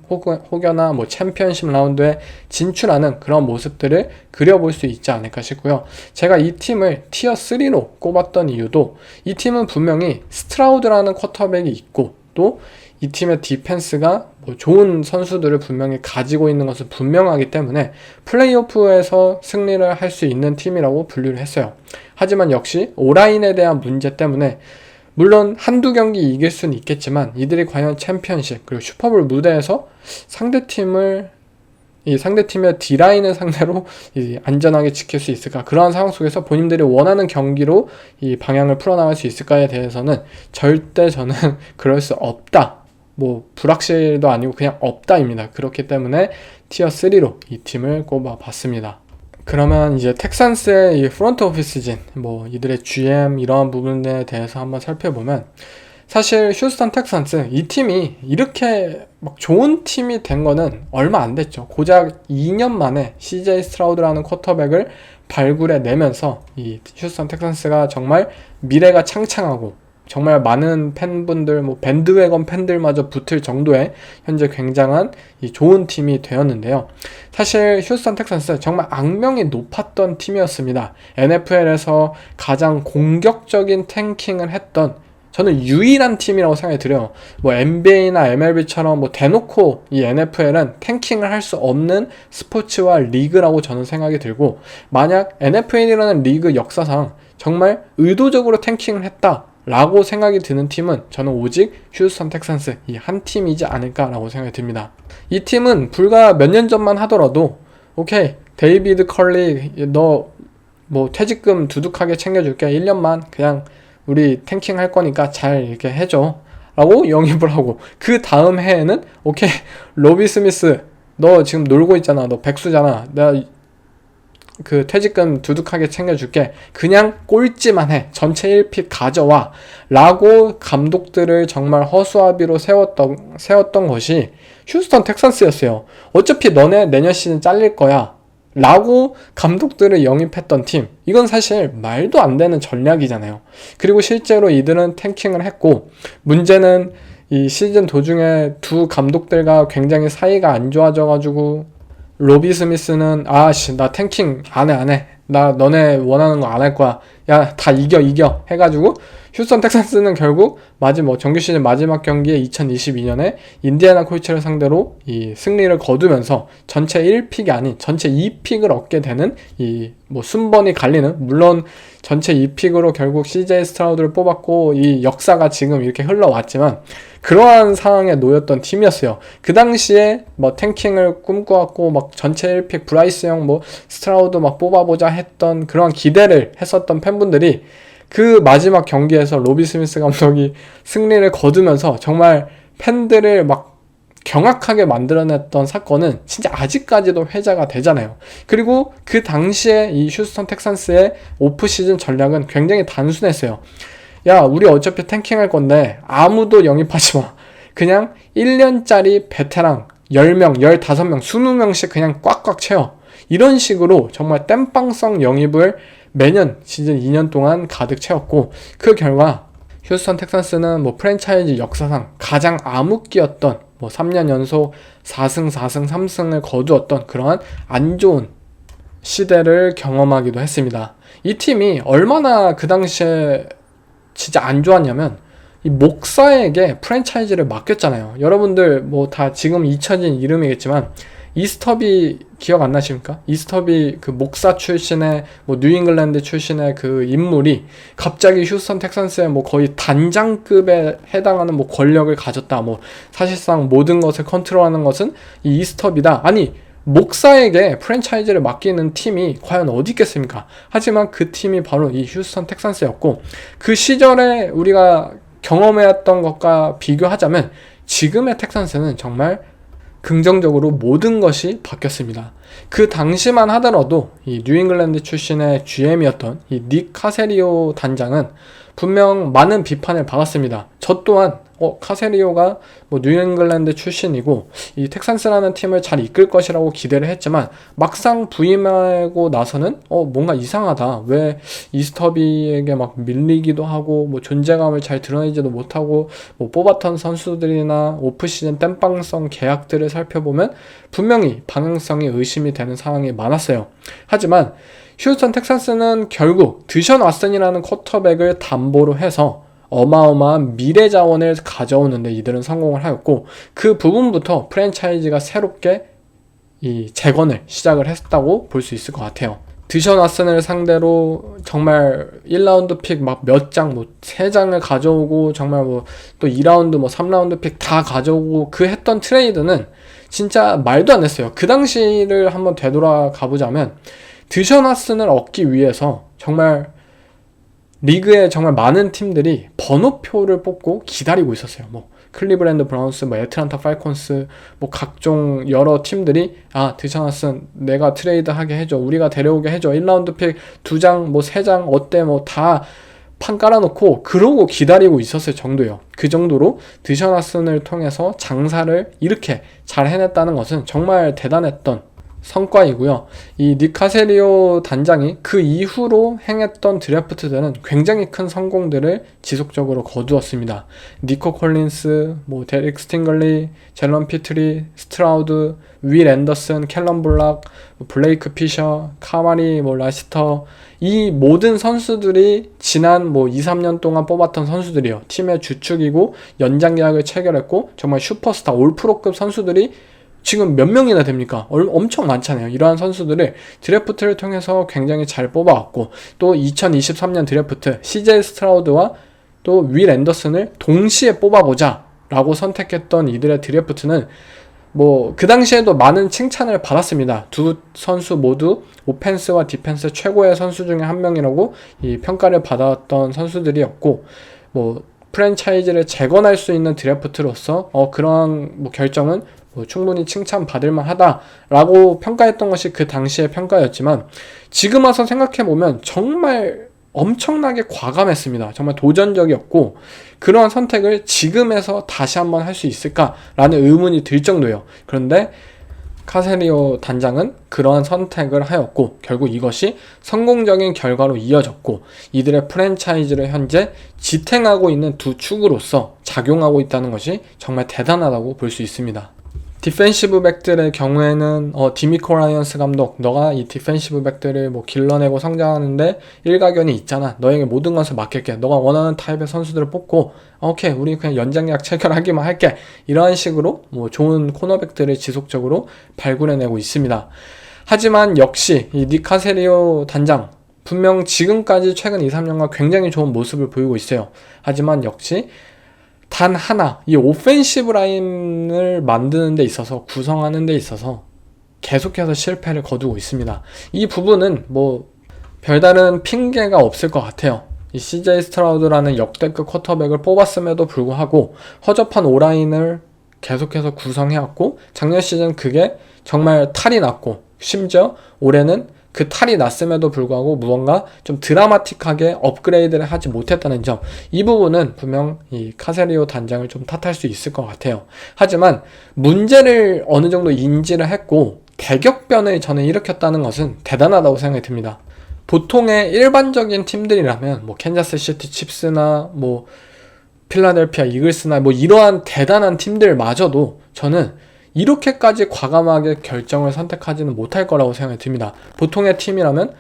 혹여나 뭐 챔피언십 라운드에 진출하는 그런 모습들을 그려볼 수 있지 않을까 싶고요. 제가 이 팀을 티어 3로 꼽았던 이유도 이 팀은 분명히 스트라우드라는 쿼터백이 있고 또 이 팀의 디펜스가 뭐 좋은 선수들을 분명히 가지고 있는 것은 분명하기 때문에 플레이오프에서 승리를 할 수 있는 팀이라고 분류를 했어요. 하지만 역시 오라인에 대한 문제 때문에 물론 한두 경기 이길 수는 있겠지만 이들이 과연 챔피언십 그리고 슈퍼볼 무대에서 상대팀의 D라인을 상대로 안전하게 지킬 수 있을까, 그러한 상황 속에서 본인들이 원하는 경기로 이 방향을 풀어나갈 수 있을까에 대해서는 절대 저는 그럴 수 없다, 뭐 불확실도 아니고 그냥 없다입니다. 그렇기 때문에 티어 3로 이 팀을 꼽아봤습니다. 그러면 이제 텍산스의 이 프론트 오피스진, 뭐 이들의 GM 이러한 부분에 대해서 한번 살펴보면, 사실 휴스턴 텍산스 이 팀이 이렇게 막 좋은 팀이 된 거는 얼마 안 됐죠. 고작 2년 만에 CJ 스트라우드라는 쿼터백을 발굴해 내면서 이 휴스턴 텍산스가 정말 미래가 창창하고 정말 많은 팬분들, 뭐 밴드웨건 팬들마저 붙을 정도의 현재 굉장한 이 좋은 팀이 되었는데요. 사실 휴스턴 텍산스 정말 악명이 높았던 팀이었습니다. NFL에서 가장 공격적인 탱킹을 했던, 저는 유일한 팀이라고 생각이 들어요. 뭐 NBA나 MLB처럼 뭐 대놓고 이 NFL은 탱킹을 할 수 없는 스포츠와 리그라고 저는 생각이 들고, 만약 NFL이라는 리그 역사상 정말 의도적으로 탱킹을 했다 라고 생각이 드는 팀은 저는 오직 휴스턴 텍산스 이 한 팀이지 않을까라고 생각이 듭니다. 이 팀은 불과 몇 년 전만 하더라도 오케이 데이비드 컬리 너 뭐 퇴직금 두둑하게 챙겨줄게, 1년만 그냥 우리 탱킹 할 거니까 잘 이렇게 해줘 라고 영입을 하고, 그 다음 해에는 오케이 로비 스미스 너 지금 놀고 있잖아, 너 백수잖아, 내가 그 퇴직금 두둑하게 챙겨줄게, 그냥 꼴찌만 해, 전체 1픽 가져와 라고 감독들을 정말 허수아비로 세웠던 것이 휴스턴 텍산스였어요. 어차피 너네 내년 시즌 잘릴 거야 라고 감독들을 영입했던 팀, 이건 사실 말도 안 되는 전략이잖아요. 그리고 실제로 이들은 탱킹을 했고, 문제는 이 시즌 도중에 두 감독들과 굉장히 사이가 안 좋아져가지고 로비 스미스는 나 탱킹 안해 나 너네 원하는 거 안 할 거야, 야 다 이겨 해가지고 휴스턴 텍산스는 결국 정규 시즌 마지막 경기에 2022년에 인디애나 콜츠를 상대로 이 승리를 거두면서 전체 1픽이 아닌 전체 2픽을 얻게 되는 이 뭐 순번이 갈리는, 물론 전체 2픽으로 결국 CJ 스트라우드를 뽑았고 이 역사가 지금 이렇게 흘러왔지만 그러한 상황에 놓였던 팀이었어요. 그 당시에 뭐 탱킹을 꿈꿔왔고 막 전체 1픽 브라이스 형 뭐 스트라우드 막 뽑아보자 했던 그런 기대를 했었던 팬분들이 그 마지막 경기에서 로비 스미스 감독이 승리를 거두면서 정말 팬들을 막 경악하게 만들어냈던 사건은 진짜 아직까지도 회자가 되잖아요. 그리고 그 당시에 이 휴스턴 텍산스의 오프시즌 전략은 굉장히 단순했어요. 야, 우리 어차피 탱킹할 건데 아무도 영입하지 마. 그냥 1년짜리 베테랑 10명, 15명, 20명씩 그냥 꽉꽉 채워. 이런 식으로 정말 땜빵성 영입을 매년 시즌 2년 동안 가득 채웠고, 그 결과 휴스턴 텍산스는 뭐 프랜차이즈 역사상 가장 암흑기였던 뭐 3년 연속 4승, 4승, 3승을 거두었던 그러한 안 좋은 시대를 경험하기도 했습니다. 이 팀이 얼마나 그 당시에 진짜 안 좋았냐면, 이 목사에게 프랜차이즈를 맡겼잖아요. 여러분들 뭐 다 지금 잊혀진 이름이겠지만 이스터비 기억 안 나십니까? 이스터비 그 목사 출신의 뭐 뉴잉글랜드 출신의 그 인물이 갑자기 휴스턴 텍산스의 뭐 거의 단장급에 해당하는 뭐 권력을 가졌다. 뭐 사실상 모든 것을 컨트롤하는 것은 이 이스터비다. 아니, 목사에게 프랜차이즈를 맡기는 팀이 과연 어디 있겠습니까? 하지만 그 팀이 바로 이 휴스턴 텍산스였고, 그 시절에 우리가 경험해왔던 것과 비교하자면 지금의 텍산스는 정말 긍정적으로 모든 것이 바뀌었습니다. 그 당시만 하더라도 이 뉴잉글랜드 출신의 GM이었던 이 닉 카세리오 단장은 분명 많은 비판을 받았습니다. 저 또한 카세리오가 뭐 뉴잉글랜드 출신이고 이 텍산스라는 팀을 잘 이끌 것이라고 기대를 했지만 막상 부임하고 나서는 뭔가 이상하다. 왜 이스터비에게 막 밀리기도 하고 뭐 존재감을 잘 드러내지도 못하고 뭐 뽑았던 선수들이나 오프시즌 땜빵성 계약들을 살펴보면 분명히 방향성이 의심이 되는 상황이 많았어요. 하지만 휴스턴 텍산스는 결국 드션 왓슨이라는 쿼터백을 담보로 해서 어마어마한 미래 자원을 가져오는데 이들은 성공을 하였고, 그 부분부터 프랜차이즈가 새롭게 이 재건을 시작을 했다고 볼 수 있을 것 같아요. 드션 왓슨을 상대로 정말 1라운드 픽 막 몇 장, 뭐 3장을 가져오고 정말 뭐 또 2라운드 뭐 3라운드 픽 다 가져오고 그 했던 트레이드는 진짜 말도 안 됐어요. 그 당시를 한번 되돌아가 보자면 드션 왓슨을 얻기 위해서 정말 리그에 정말 많은 팀들이 번호표를 뽑고 기다리고 있었어요. 뭐 클리브랜드 브라운스, 뭐 애틀란타 팔콘스, 뭐 각종 여러 팀들이 드션 왓슨 내가 트레이드하게 해줘, 우리가 데려오게 해줘, 1라운드 픽 2장, 뭐 3장 어때, 뭐 다 판 깔아놓고 그러고 기다리고 있었을 정도예요. 그 정도로 드션 왓슨을 통해서 장사를 이렇게 잘 해냈다는 것은 정말 대단했던 성과이고요. 이 닉 카세리오 단장이 그 이후로 행했던 드래프트들은 굉장히 큰 성공들을 지속적으로 거두었습니다. 니코 콜린스, 뭐 데릭 스팅글리, 젤런 피트리, 스트라우드, 윌 앤더슨, 캘럼 블락, 블레이크 피셔, 카마리, 뭐 라시터, 이 모든 선수들이 지난 뭐 2, 3년 동안 뽑았던 선수들이요. 팀의 주축이고 연장 계약을 체결했고 정말 슈퍼스타 올프로급 선수들이 지금 몇 명이나 됩니까? 엄청 많잖아요. 이러한 선수들을 드래프트를 통해서 굉장히 잘 뽑아왔고, 또 2023년 드래프트 CJ 스트라우드와 또 윌 앤더슨을 동시에 뽑아보자 라고 선택했던 이들의 드래프트는 뭐 그 당시에도 많은 칭찬을 받았습니다. 두 선수 모두 오펜스와 디펜스 최고의 선수 중에 한 명이라고 이 평가를 받았던 선수들이었고, 뭐 프랜차이즈를 재건할 수 있는 드래프트로서 그러한 뭐 결정은 뭐 충분히 칭찬받을 만하다라고 평가했던 것이 그 당시의 평가였지만, 지금 와서 생각해보면 정말 엄청나게 과감했습니다. 정말 도전적이었고, 그러한 선택을 지금에서 다시 한번 할 수 있을까라는 의문이 들 정도예요. 그런데 카세리오 단장은 그러한 선택을 하였고, 결국 이것이 성공적인 결과로 이어졌고, 이들의 프랜차이즈를 현재 지탱하고 있는 두 축으로서 작용하고 있다는 것이 정말 대단하다고 볼 수 있습니다. 디펜시브 백들의 경우에는 디미코 라이언스 감독, 너가 이 디펜시브 백들을 뭐 길러내고 성장하는데 일가견이 있잖아. 너에게 모든 것을 맡길게. 너가 원하는 타입의 선수들을 뽑고 오케이, 우리 그냥 연장계약 체결하기만 할게. 이러한 식으로 뭐 좋은 코너백들을 지속적으로 발굴해내고 있습니다. 하지만 역시 이 닉 카세리오 단장, 분명 지금까지 최근 2, 3년간 굉장히 좋은 모습을 보이고 있어요. 하지만 역시 단 하나, 이 오펜시브 라인을 만드는 데 있어서, 구성하는 데 있어서 계속해서 실패를 거두고 있습니다. 이 부분은 뭐 별다른 핑계가 없을 것 같아요. 이 CJ 스트라우드라는 역대급 쿼터백을 뽑았음에도 불구하고 허접한 오라인을 계속해서 구성해왔고 작년 시즌 그게 정말 탈이 났고 심지어 올해는 그 탈이 났음에도 불구하고 무언가 좀 드라마틱하게 업그레이드를 하지 못했다는 점, 이 부분은 분명 이 카세리오 단장을 좀 탓할 수 있을 것 같아요. 하지만 문제를 어느 정도 인지를 했고 대격변을 저는 일으켰다는 것은 대단하다고 생각이 듭니다. 보통의 일반적인 팀들이라면 뭐 캔자스 시티 칩스나 뭐 필라델피아 이글스나 뭐 이러한 대단한 팀들마저도 저는 이렇게까지 과감하게 결정을 선택하지는 못할 거라고 생각이 듭니다. 보통의 팀이라면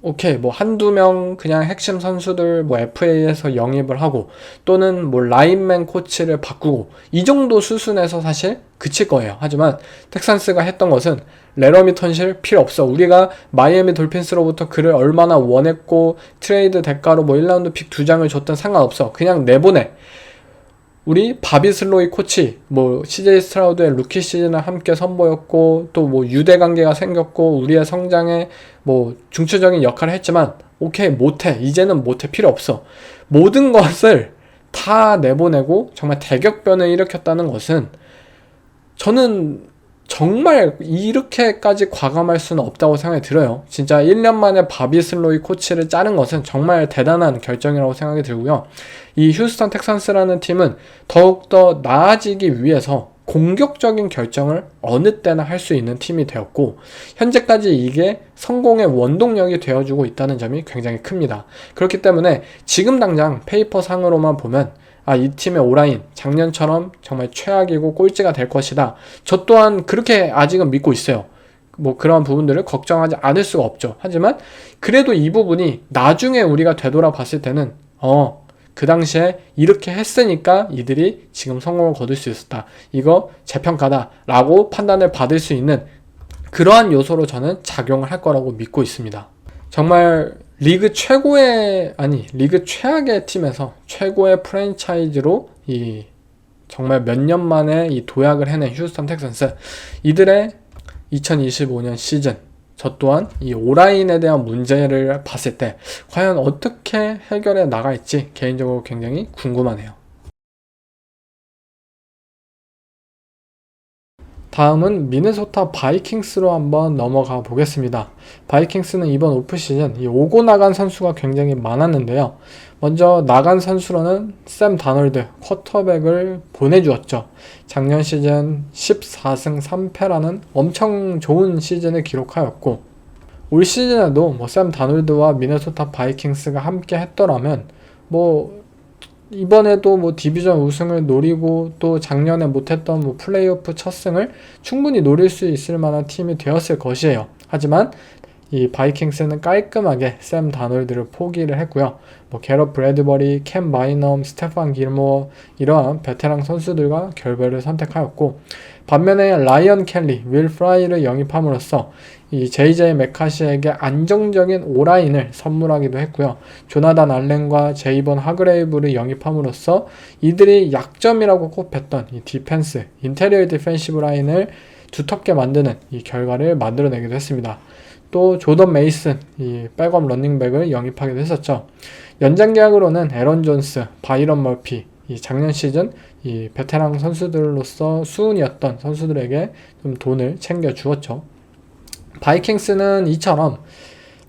오케이 뭐 한두 명 그냥 핵심 선수들 뭐 FA에서 영입을 하고 또는 뭐 라인맨 코치를 바꾸고 이 정도 수순에서 사실 그칠 거예요. 하지만 텍산스가 했던 것은 레러미 턴실 필요 없어. 우리가 마이애미 돌핀스로부터 그를 얼마나 원했고 트레이드 대가로 뭐 1라운드 픽 2장을 줬든 상관없어. 그냥 내보내. 우리 바비 슬로이 코치, 뭐 CJ 스트라우드의 루키 시즌을 함께 선보였고 또 뭐 유대 관계가 생겼고 우리의 성장에 뭐 중추적인 역할을 했지만 오케이 못해. 이제는 못해. 필요 없어. 모든 것을 다 내보내고 정말 대격변을 일으켰다는 것은 저는 정말 이렇게까지 과감할 수는 없다고 생각이 들어요. 진짜 1년 만에 바비 슬로이 코치를 자른 것은 정말 대단한 결정이라고 생각이 들고요. 이 휴스턴 텍산스라는 팀은 더욱더 나아지기 위해서 공격적인 결정을 어느 때나 할 수 있는 팀이 되었고 현재까지 이게 성공의 원동력이 되어주고 있다는 점이 굉장히 큽니다. 그렇기 때문에 지금 당장 페이퍼 상으로만 보면 이 팀의 오라인 작년처럼 정말 최악이고 꼴찌가 될 것이다. 저 또한 그렇게 아직은 믿고 있어요. 뭐 그런 부분들을 걱정하지 않을 수가 없죠. 하지만 그래도 이 부분이 나중에 우리가 되돌아 봤을 때는 그 당시에 이렇게 했으니까 이들이 지금 성공을 거둘 수 있었다. 이거 재평가다 라고 판단을 받을 수 있는 그러한 요소로 저는 작용을 할 거라고 믿고 있습니다. 정말 리그 최악의 팀에서 최고의 프랜차이즈로 정말 몇 년 만에 이 도약을 해낸 휴스턴 텍산스, 이들의 2025년 시즌, 저 또한 이 오라인에 대한 문제를 봤을 때 과연 어떻게 해결해 나갈지 개인적으로 굉장히 궁금하네요. 다음은 미네소타 바이킹스로 한번 넘어가 보겠습니다. 바이킹스는 이번 오프시즌 오고 나간 선수가 굉장히 많았는데요. 먼저 나간 선수로는 샘 다널드 쿼터백을 보내주었죠. 작년 시즌 14승 3패라는 엄청 좋은 시즌을 기록하였고 올 시즌에도 샘 다널드와 미네소타 바이킹스가 함께 했더라면 이번에도 디비전 우승을 노리고 또 작년에 못했던 플레이오프 첫 승을 충분히 노릴 수 있을 만한 팀이 되었을 것이에요. 하지만 이 바이킹스는 깔끔하게 샘 다널드를 포기를 했고요. 게럿 브래드버리, 캠 마이넘, 스테판 길모어 이러한 베테랑 선수들과 결별을 선택하였고 반면에 라이언 켈리, 윌 프라이를 영입함으로써 이 JJ 맥카시에게 안정적인 오라인을 선물하기도 했고요. 조나단 알렌과 제이번 하그레이브를 영입함으로써 이들이 약점이라고 꼽혔던 이 디펜스, 인테리어 디펜시브 라인을 두텁게 만드는 이 결과를 만들어내기도 했습니다. 또 조던 메이슨, 이 백업 러닝백을 영입하기도 했었죠. 연장 계약으로는 에런 존스, 바이런 머피, 이 작년 시즌 이 베테랑 선수들로서 수훈이었던 선수들에게 좀 돈을 챙겨 주었죠. 바이킹스는 이처럼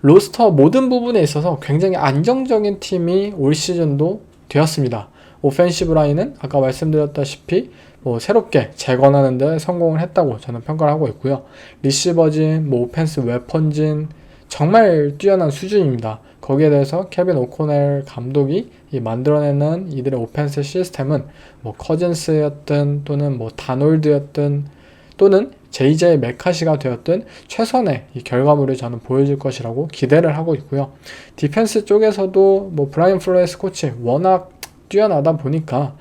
로스터 모든 부분에 있어서 굉장히 안정적인 팀이 올 시즌도 되었습니다. 오펜시브 라인은 아까 말씀드렸다시피 새롭게 재건하는 데 성공을 했다고 저는 평가를 하고 있고요. 리시버진, 오펜스 웨펀진 정말 뛰어난 수준입니다. 거기에 대해서 케빈 오코넬 감독이 만들어내는 이들의 오펜스 시스템은 커즌스였든 또는 다놀드였든 또는 JJ 메카시가 되었든 최선의 이 결과물을 저는 보여줄 것이라고 기대를 하고 있고요. 디펜스 쪽에서도 브라이언 플로레스 코치 워낙 뛰어나다 보니까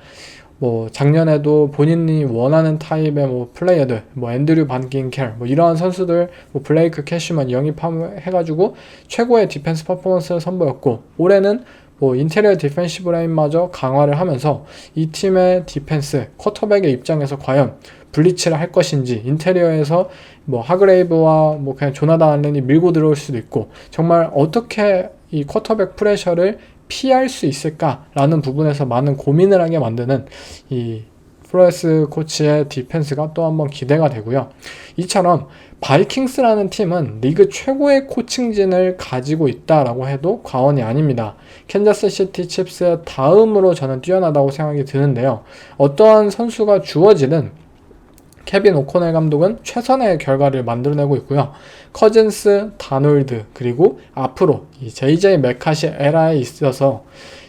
작년에도 본인이 원하는 타입의 플레이어들, 앤드류 반긴켈, 이러한 선수들, 블레이크 캐시만 영입해가지고 최고의 디펜스 퍼포먼스를 선보였고, 올해는 인테리어 디펜시브 라인마저 강화를 하면서 이 팀의 디펜스, 쿼터백의 입장에서 과연 블리치를 할 것인지, 인테리어에서 하그레이브와 그냥 조나단 알렌이 밀고 들어올 수도 있고, 정말 어떻게 이 쿼터백 프레셔를 피할 수 있을까라는 부분에서 많은 고민을 하게 만드는 이 플로레스 코치의 디펜스가 또 한번 기대가 되고요. 이처럼 바이킹스라는 팀은 리그 최고의 코칭진을 가지고 있다라고 해도 과언이 아닙니다. 캔자스시티 칩스의 다음으로 저는 뛰어나다고 생각이 드는데요. 어떠한 선수가 주어지든 케빈 오코넬 감독은 최선의 결과를 만들어내고 있고요. 커즌스, 다놀드, 그리고 앞으로 이 JJ 맥카시 에라에 있어서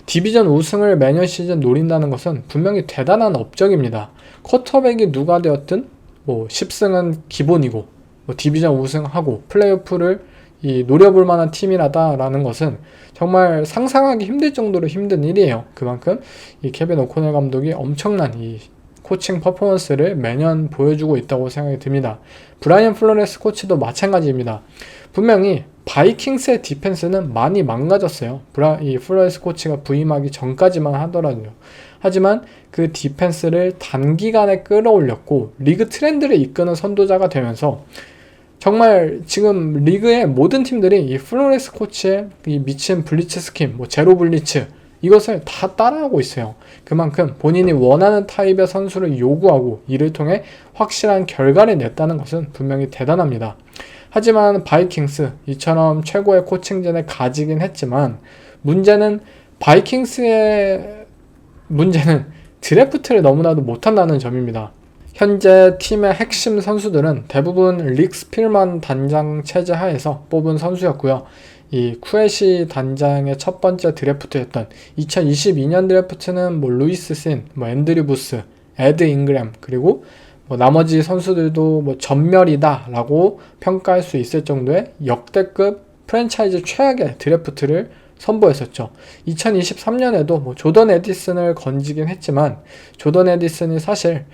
디비전 우승을 매년 시즌 노린다는 것은 분명히 대단한 업적입니다. 쿼터백이 누가 되었든 10승은 기본이고 디비전 우승하고 플레이오프를 노려볼 만한 팀이라다라는 것은 정말 상상하기 힘들 정도로 힘든 일이에요. 그만큼 이 케빈 오코넬 감독이 엄청난 이 코칭 퍼포먼스를 매년 보여주고 있다고 생각이 듭니다. 브라이언 플로레스 코치도 마찬가지입니다. 분명히 바이킹스의 디펜스는 많이 망가졌어요. 이 플로레스 코치가 부임하기 전까지만 하더라도요. 하지만 그 디펜스를 단기간에 끌어올렸고 리그 트렌드를 이끄는 선도자가 되면서 정말 지금 리그의 모든 팀들이 이 플로레스 코치의 이 미친 블리츠 스킨, 제로 블리츠 이것을 다 따라하고 있어요. 그만큼 본인이 원하는 타입의 선수를 요구하고 이를 통해 확실한 결과를 냈다는 것은 분명히 대단합니다. 하지만 바이킹스 이처럼 최고의 코칭진을 가지긴 했지만 바이킹스의 문제는 드래프트를 너무나도 못한다는 점입니다. 현재 팀의 핵심 선수들은 대부분 릭 스필만 단장 체제 하에서 뽑은 선수였고요. 이 쿠에시 단장의 첫 번째 드래프트였던 2022년 드래프트는 루이스 신, 앤드류 부스, 에드 잉그램 그리고 나머지 선수들도 전멸이다 라고 평가할 수 있을 정도의 역대급 프랜차이즈 최악의 드래프트를 선보였었죠. 2023년에도 조던 에디슨을 건지긴 했지만 조던 에디슨이 사실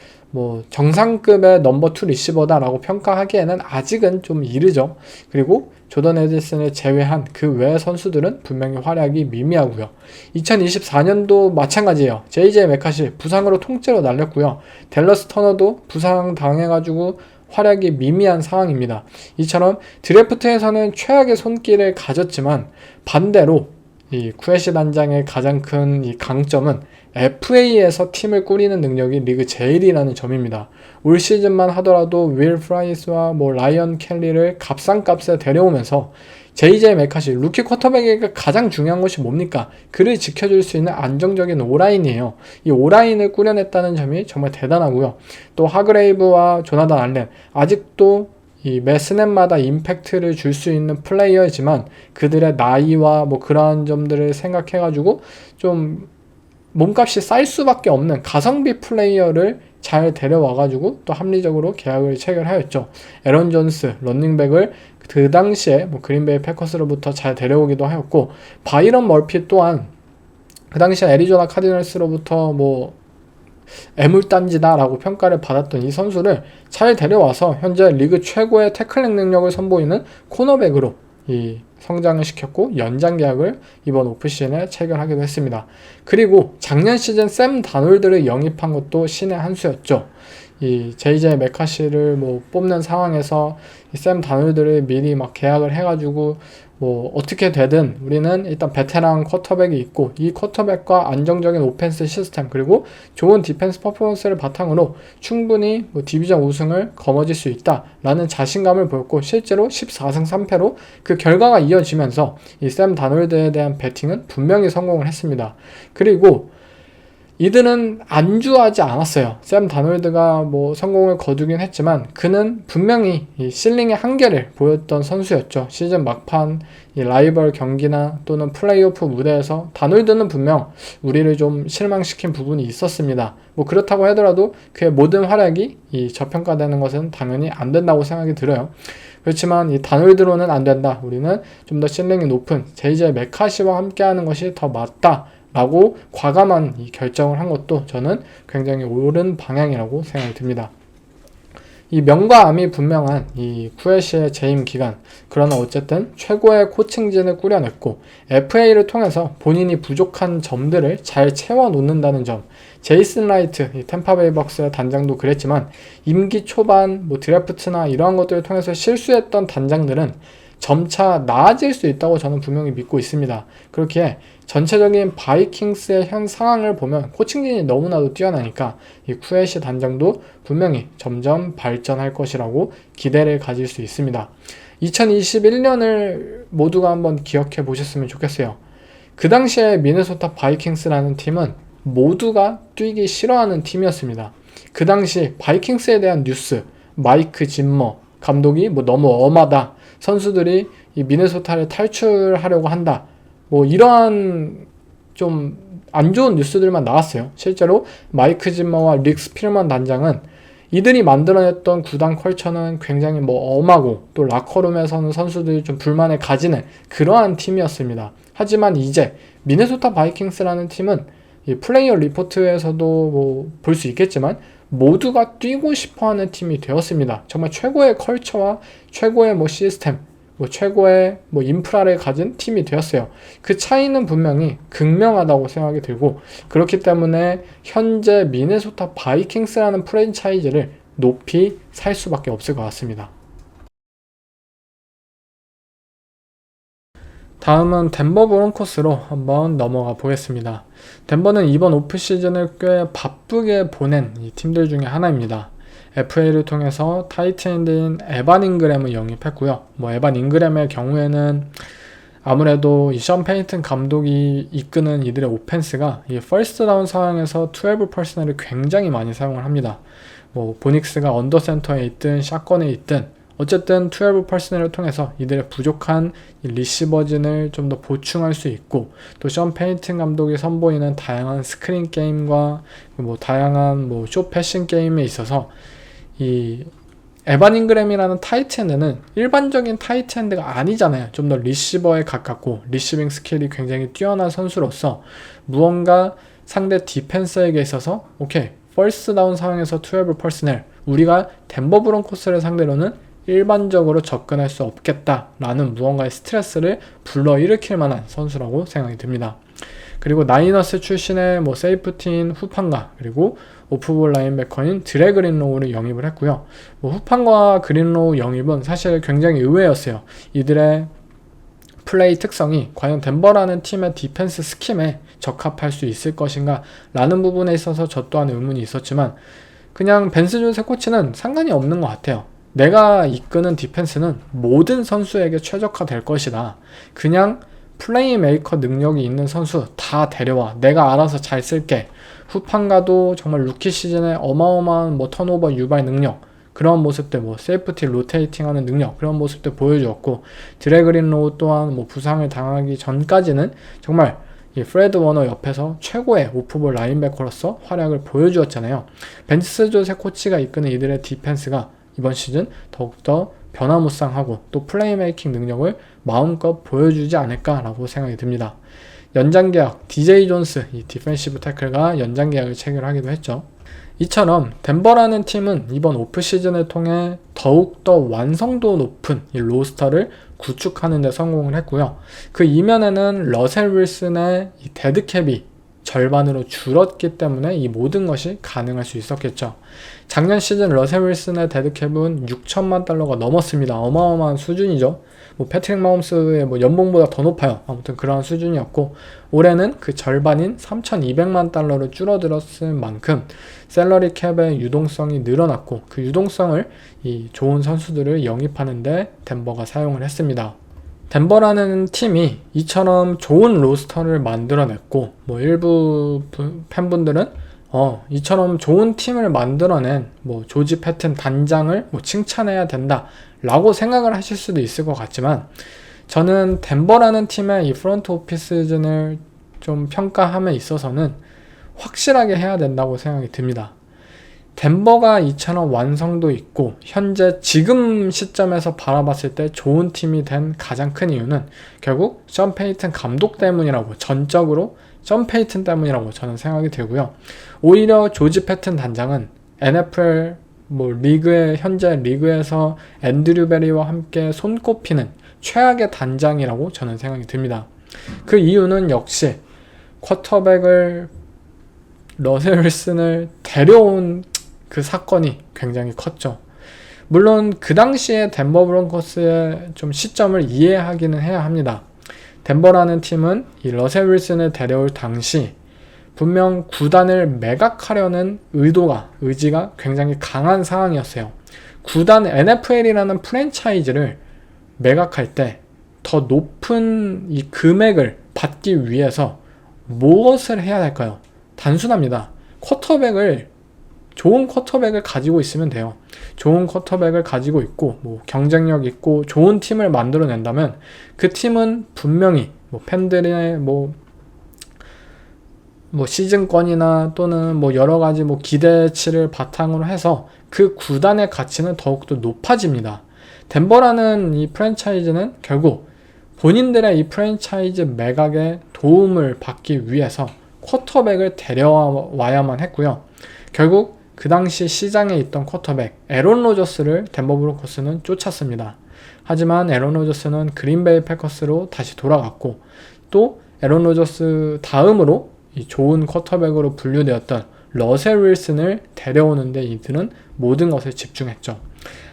정상급의 넘버 2 리시버다 라고 평가하기에는 아직은 좀 이르죠. 그리고 조던 에디슨을 제외한 그 외의 선수들은 분명히 활약이 미미하고요. 2024년도 마찬가지예요. JJ 맥카시 부상으로 통째로 날렸고요. 댈러스 터너도 부상 당해가지고 활약이 미미한 상황입니다. 이처럼 드래프트에서는 최악의 손길을 가졌지만 반대로 이 쿠에시 단장의 가장 큰 이 강점은 FA에서 팀을 꾸리는 능력이 리그 제일이라는 점입니다. 올 시즌만 하더라도 윌 프라이스와 라이언 켈리를 값싼값에 데려오면서 JJ 맥카시 루키 쿼터백에게 가장 중요한 것이 뭡니까? 그를 지켜줄 수 있는 안정적인 오라인이에요. 이 오라인을 꾸려냈다는 점이 정말 대단하고요. 또 하그레이브와 조나단 알렌 아직도 매 스냅마다 임팩트를 줄 수 있는 플레이어이지만 그들의 나이와 그러한 점들을 생각해가지고 좀 몸값이 쌀 수밖에 없는 가성비 플레이어를 잘 데려와가지고 또 합리적으로 계약을 체결하였죠. 에런 존스, 런닝백을 그 당시에 그린베이 패커스로부터 잘 데려오기도 하였고 바이런 멀피 또한 그 당시에 애리조나 카디널스로부터 애물단지다라고 평가를 받았던 이 선수를 잘 데려와서 현재 리그 최고의 태클링 능력을 선보이는 코너백으로 성장을 시켰고 연장 계약을 이번 오프시즌에 체결하기도 했습니다. 그리고 작년 시즌 샘 다놀드를 영입한 것도 신의 한 수였죠. 이 JJ 맥카시를 뽑는 상황에서 샘 다놀드를 미리 계약을 해가지고 어떻게 되든 우리는 일단 베테랑 쿼터백이 있고 이 쿼터백과 안정적인 오펜스 시스템 그리고 좋은 디펜스 퍼포먼스를 바탕으로 충분히 디비전 우승을 거머쥘 수 있다라는 자신감을 보였고 실제로 14승 3패로 그 결과가 이어지면서 이 샘 다놀드에 대한 배팅은 분명히 성공을 했습니다. 그리고 이들은 안주하지 않았어요. 샘 다놀드가 성공을 거두긴 했지만 그는 분명히 이 실링의 한계를 보였던 선수였죠. 시즌 막판 이 라이벌 경기나 또는 플레이오프 무대에서 다놀드는 분명 우리를 좀 실망시킨 부분이 있었습니다. 그렇다고 하더라도 그의 모든 활약이 저평가되는 것은 당연히 안 된다고 생각이 들어요. 그렇지만 이 다놀드로는 안 된다. 우리는 좀 더 실링이 높은 JJ 맥카시와 함께하는 것이 더 맞다. 라고 과감한 이 결정을 한 것도 저는 굉장히 옳은 방향이라고 생각이 듭니다. 이 명과 암이 분명한 이 쿠에시의 재임 기간, 그러나 어쨌든 최고의 코칭진을 꾸려냈고 FA를 통해서 본인이 부족한 점들을 잘 채워놓는다는 점, 제이슨 라이트, 이 템파베이 벅스의 단장도 그랬지만 임기 초반 드래프트나 이러한 것들을 통해서 실수했던 단장들은 점차 나아질 수 있다고 저는 분명히 믿고 있습니다. 그렇게 전체적인 바이킹스의 현 상황을 보면 코칭진이 너무나도 뛰어나니까 이 쿠에시 단장도 분명히 점점 발전할 것이라고 기대를 가질 수 있습니다. 2021년을 모두가 한번 기억해 보셨으면 좋겠어요. 그 당시에 미네소타 바이킹스라는 팀은 모두가 뛰기 싫어하는 팀이었습니다. 그 당시 바이킹스에 대한 뉴스, 마이크 짐머 감독이 너무 엄하다, 선수들이 이 미네소타를 탈출하려고 한다, 이러한 좀 안 좋은 뉴스들만 나왔어요. 실제로 마이크 짐머와 릭 스필만 단장은 이들이 만들어냈던 구단 컬처는 굉장히 엄하고 또 라커룸에서는 선수들이 좀 불만을 가지는 그러한 팀이었습니다. 하지만 이제 미네소타 바이킹스라는 팀은 이 플레이어 리포트에서도 볼 수 있겠지만 모두가 뛰고 싶어하는 팀이 되었습니다. 정말 최고의 컬처와 최고의 시스템, 최고의 인프라를 가진 팀이 되었어요. 그 차이는 분명히 극명하다고 생각이 들고, 그렇기 때문에 현재 미네소타 바이킹스라는 프랜차이즈를 높이 살 수밖에 없을 것 같습니다. 다음은 덴버 브론코스로 한번 넘어가 보겠습니다. 덴버는 이번 오프시즌을 꽤 바쁘게 보낸 이 팀들 중에 하나입니다. FA를 통해서 타이트엔드인 에반 잉그램을 영입했고요. 에반 잉그램의 경우에는 아무래도 이 션 페이튼 감독이 이끄는 이들의 오펜스가 이 퍼스트 다운 상황에서 12 퍼스널을 굉장히 많이 사용을 합니다. 보닉스가 언더 센터에 있든 샷건에 있든 어쨌든 12 퍼스널을 통해서 이들의 부족한 리시버진을 좀 더 보충할 수 있고, 또 션 페이튼 감독이 선보이는 다양한 스크린 게임과 다양한 숏 패싱 게임에 있어서 이 에반 잉그램이라는 타이트엔드는 일반적인 타이트엔드가 아니잖아요. 좀 더 리시버에 가깝고 리시빙 스킬이 굉장히 뛰어난 선수로서 무언가 상대 디펜서에게 있어서 오케이, 퍼스트 다운 상황에서 12 퍼스널, 우리가 덴버 브론코스를 상대로는 일반적으로 접근할 수 없겠다라는 무언가의 스트레스를 불러일으킬 만한 선수라고 생각이 듭니다. 그리고 나이너스 출신의 세이프티인 후판가, 그리고 오프볼 라인베커인 드래 그린로우를 영입을 했고요. 후판가와 그린로우 영입은 사실 굉장히 의외였어요. 이들의 플레이 특성이 과연 덴버라는 팀의 디펜스 스킴에 적합할 수 있을 것인가 라는 부분에 있어서 저 또한 의문이 있었지만, 그냥 벤스 존스 코치는 상관이 없는 것 같아요. 내가 이끄는 디펜스는 모든 선수에게 최적화될 것이다. 그냥 플레이메이커 능력이 있는 선수 다 데려와. 내가 알아서 잘 쓸게. 후판가도 정말 루키 시즌에 어마어마한 턴오버 유발 능력, 그런 모습들, 세이프티 로테이팅하는 능력, 그런 모습들 보여주었고, 드래 그린로우 또한 부상을 당하기 전까지는 정말 이 프레드 워너 옆에서 최고의 오프볼 라인베커로서 활약을 보여주었잖아요. 벤스 조셉 코치가 이끄는 이들의 디펜스가 이번 시즌 더욱더 변화무쌍하고 또 플레이메이킹 능력을 마음껏 보여주지 않을까라고 생각이 듭니다. 연장계약, DJ 존스, 이 디펜시브 태클과 연장계약을 체결하기도 했죠. 이처럼 덴버라는 팀은 이번 오프시즌을 통해 더욱더 완성도 높은 이 로스터를 구축하는 데 성공을 했고요. 그 이면에는 러셀 윌슨의 이 데드캡이 절반으로 줄었기 때문에 이 모든 것이 가능할 수 있었겠죠. 작년 시즌 러셀 윌슨의 데드캡은 6천만 달러가 넘었습니다. 어마어마한 수준이죠. 패트릭 마홈스의 연봉보다 더 높아요. 아무튼 그러한 수준이었고, 올해는 그 절반인 3,200만 달러로 줄어들었을 만큼 셀러리 캡의 유동성이 늘어났고, 그 유동성을 이 좋은 선수들을 영입하는데 덴버가 사용을 했습니다. 덴버라는 팀이 이처럼 좋은 로스터를 만들어냈고, 일부 팬분들은 이처럼 좋은 팀을 만들어낸 조지 패튼 단장을 칭찬해야 된다 라고 생각을 하실 수도 있을 것 같지만, 저는 덴버라는 팀의 이 프런트 오피스진을 좀 평가함에 있어서는 확실하게 해야 된다고 생각이 듭니다. 덴버가 이처럼 완성도 있고 현재 지금 시점에서 바라봤을 때 좋은 팀이 된 가장 큰 이유는 결국 션 페이튼 감독 때문이라고, 전적으로 션 페이튼 때문이라고 저는 생각이 들고요. 오히려 조지 패튼 단장은 NFL 현재 리그에서 앤드류 베리와 함께 손꼽히는 최악의 단장이라고 저는 생각이 듭니다. 그 이유는 역시 쿼터백을 러셀 윌슨을 데려온 그 사건이 굉장히 컸죠. 물론 그 당시에 덴버 브론코스의 좀 시점을 이해하기는 해야 합니다. 덴버라는 팀은 이 러셀 윌슨을 데려올 당시 분명 구단을 매각하려는 의지가 굉장히 강한 상황이었어요. NFL이라는 프랜차이즈를 매각할 때 더 높은 이 금액을 받기 위해서 무엇을 해야 할까요? 단순합니다. 좋은 쿼터백을 가지고 있으면 돼요. 좋은 쿼터백을 가지고 있고 경쟁력 있고 좋은 팀을 만들어낸다면 그 팀은 분명히 팬들의 시즌권이나 또는 여러 가지 기대치를 바탕으로 해서 그 구단의 가치는 더욱더 높아집니다. 덴버라는 이 프랜차이즈는 결국 본인들의 이 프랜차이즈 매각에 도움을 받기 위해서 쿼터백을 데려와야만 했고요. 결국 그 당시 시장에 있던 쿼터백 에런 로저스를 덴버 브론코스는 쫓았습니다. 하지만 에런 로저스는 그린베이 패커스로 다시 돌아갔고, 또 에런 로저스 다음으로 이 좋은 쿼터백으로 분류되었던 러셀 윌슨을 데려오는데 이들은 모든 것을 집중했죠.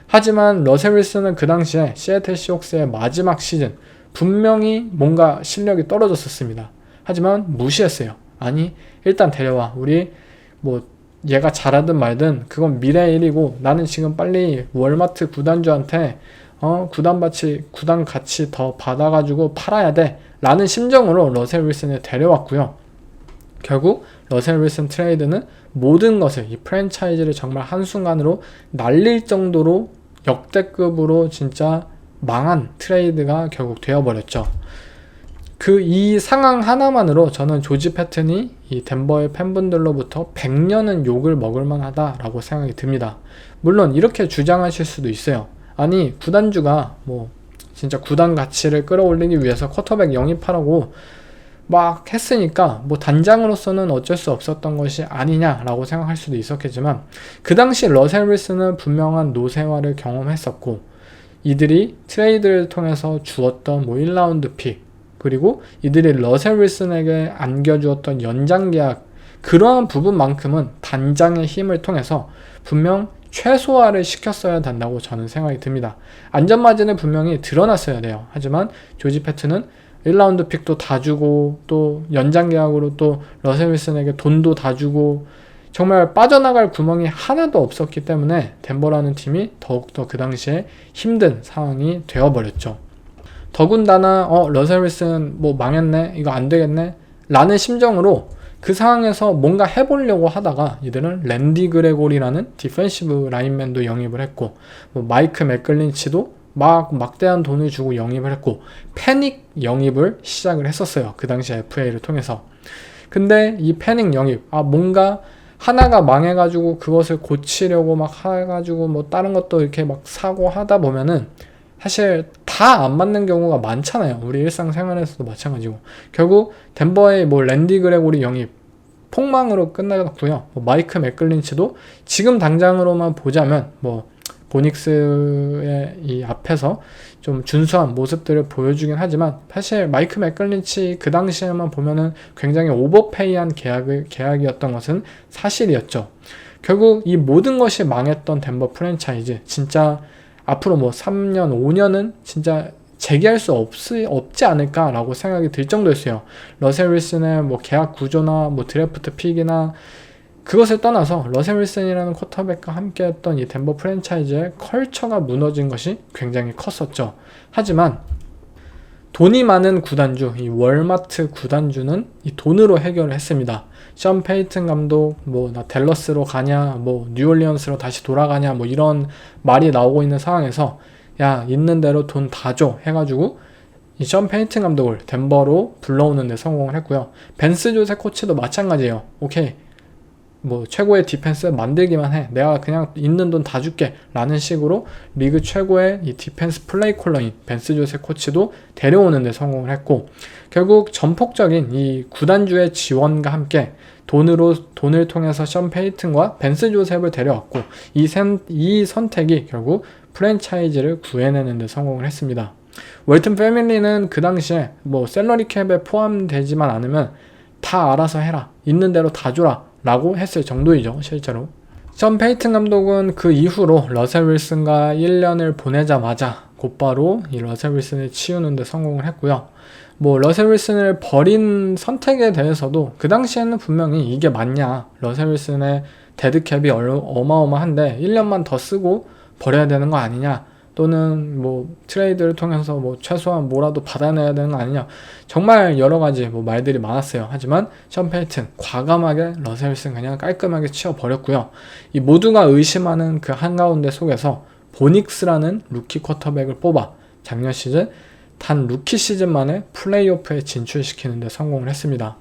하지만 러셀 윌슨은 그 당시에 시애틀 시옥스의 마지막 시즌 분명히 뭔가 실력이 떨어졌었습니다. 하지만 무시했어요. 아니, 일단 데려와. 우리 얘가 잘하든 말든 그건 미래의 일이고, 나는 지금 빨리 월마트 구단주한테 구단 가치 더 받아가지고 팔아야 돼 라는 심정으로 러셀 윌슨을 데려왔고요. 결국 러셀 윌슨 트레이드는 모든 것을, 이 프랜차이즈를 정말 한순간으로 날릴 정도로 역대급으로 진짜 망한 트레이드가 결국 되어버렸죠. 이 상황 하나만으로 저는 조지 패튼이 이 덴버의 팬분들로부터 100년은 욕을 먹을만 하다라고 생각이 듭니다. 물론 이렇게 주장하실 수도 있어요. 아니, 구단주가 진짜 구단 가치를 끌어올리기 위해서 쿼터백 영입하라고 막 했으니까 단장으로서는 어쩔 수 없었던 것이 아니냐라고 생각할 수도 있었겠지만, 그 당시 러셀 윌슨은 분명한 노쇠화를 경험했었고, 이들이 트레이드를 통해서 주었던 1라운드 픽, 그리고 이들이 러셀 윌슨에게 안겨주었던 연장 계약, 그러한 부분만큼은 단장의 힘을 통해서 분명 최소화를 시켰어야 된다고 저는 생각이 듭니다. 안전마진은 분명히 드러났어야 돼요. 하지만 조지 패튼은 1라운드 픽도 다 주고, 또 연장 계약으로 또 러셀 윌슨에게 돈도 다 주고, 정말 빠져나갈 구멍이 하나도 없었기 때문에 덴버라는 팀이 더욱더 그 당시에 힘든 상황이 되어버렸죠. 더군다나 러셀 윌슨 망했네, 이거 안 되겠네 라는 심정으로 그 상황에서 뭔가 해보려고 하다가 이들은 랜디 그레고리라는 디펜시브 라인맨도 영입을 했고, 마이크 맥글린치도 막대한 돈을 주고 영입을 했고, 패닉 영입을 시작을 했었어요. 그 당시 FA를 통해서. 근데 이 패닉 영입, 뭔가 하나가 망해가지고 그것을 고치려고 막 해가지고 다른 것도 이렇게 막 사고 하다 보면은 사실 다 안 맞는 경우가 많잖아요. 우리 일상생활에서도 마찬가지고. 결국 덴버의 랜디 그레고리 영입 폭망으로 끝나갔고요. 마이크 맥글린치도 지금 당장으로만 보자면 보닉스의 이 앞에서 좀 준수한 모습들을 보여주긴 하지만, 사실 마이크 맥글린치 그 당시에만 보면은 굉장히 오버페이한 계약이었던 것은 사실이었죠. 결국 이 모든 것이 망했던 덴버 프랜차이즈, 진짜 앞으로 3년, 5년은 진짜 재기할 수 없지 않을까라고 생각이 들 정도였어요. 러셀 윌슨의 계약 구조나 드래프트 픽이나 그것을 떠나서 러셀 윌슨이라는 쿼터백과 함께했던 이 덴버 프랜차이즈의 컬처가 무너진 것이 굉장히 컸었죠. 하지만 돈이 많은 구단주, 이 월마트 구단주는 이 돈으로 해결을 했습니다. 션 페이튼 감독, 나 댈러스로 가냐, 뉴올리언스로 다시 돌아가냐, 이런 말이 나오고 있는 상황에서 야, 있는 대로 돈 다 줘 해가지고 이 션 페이튼 감독을 덴버로 불러오는 데 성공을 했고요. 벤스 조세 코치도 마찬가지예요. 오케이, 최고의 디펜스 만들기만 해, 내가 그냥 있는 돈 다 줄게 라는 식으로 리그 최고의 이 디펜스 플레이 콜러인 벤스 조세 코치도 데려오는 데 성공을 했고, 결국 전폭적인 이 구단주의 지원과 함께 돈을 통해서 션 페이튼과 벤스 조셉을 데려왔고, 이 선택이 결국 프랜차이즈를 구해내는 데 성공을 했습니다. 웰튼 패밀리는 그 당시에 셀러리 캡에 포함되지만 않으면 다 알아서 해라, 있는 대로 다 줘라 라고 했을 정도이죠, 실제로. 션 페이튼 감독은 그 이후로 러셀 윌슨과 1년을 보내자마자 곧바로 이 러셀 윌슨을 치우는 데 성공을 했고요. 러셀 윌슨을 버린 선택에 대해서도 그 당시에는 분명히 이게 맞냐, 러셀 윌슨의 데드캡이 어마어마한데 1년만 더 쓰고 버려야 되는 거 아니냐, 또는 트레이드를 통해서 최소한 뭐라도 받아내야 되는 거 아니냐, 정말 여러가지 말들이 많았어요. 하지만 션 페이튼 과감하게 러셀 윌슨 그냥 깔끔하게 치워버렸고요. 이 모두가 의심하는 그 한가운데 속에서 보닉스라는 루키 쿼터백을 뽑아 작년 시즌 단 루키 시즌 만에 플레이오프에 진출시키는 데 성공을 했습니다.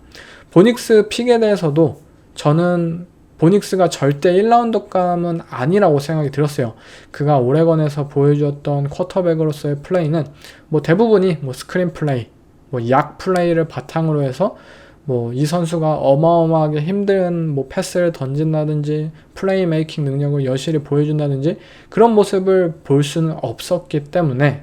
보닉스 픽에 대해서도 저는 보닉스가 절대 1라운드감은 아니라고 생각이 들었어요. 그가 오레건에서 보여주었던 쿼터백으로서의 플레이는 대부분이 스크린 플레이, 약 플레이를 바탕으로 해서 이 선수가 어마어마하게 힘든 패스를 던진다든지 플레이 메이킹 능력을 여실히 보여준다든지 그런 모습을 볼 수는 없었기 때문에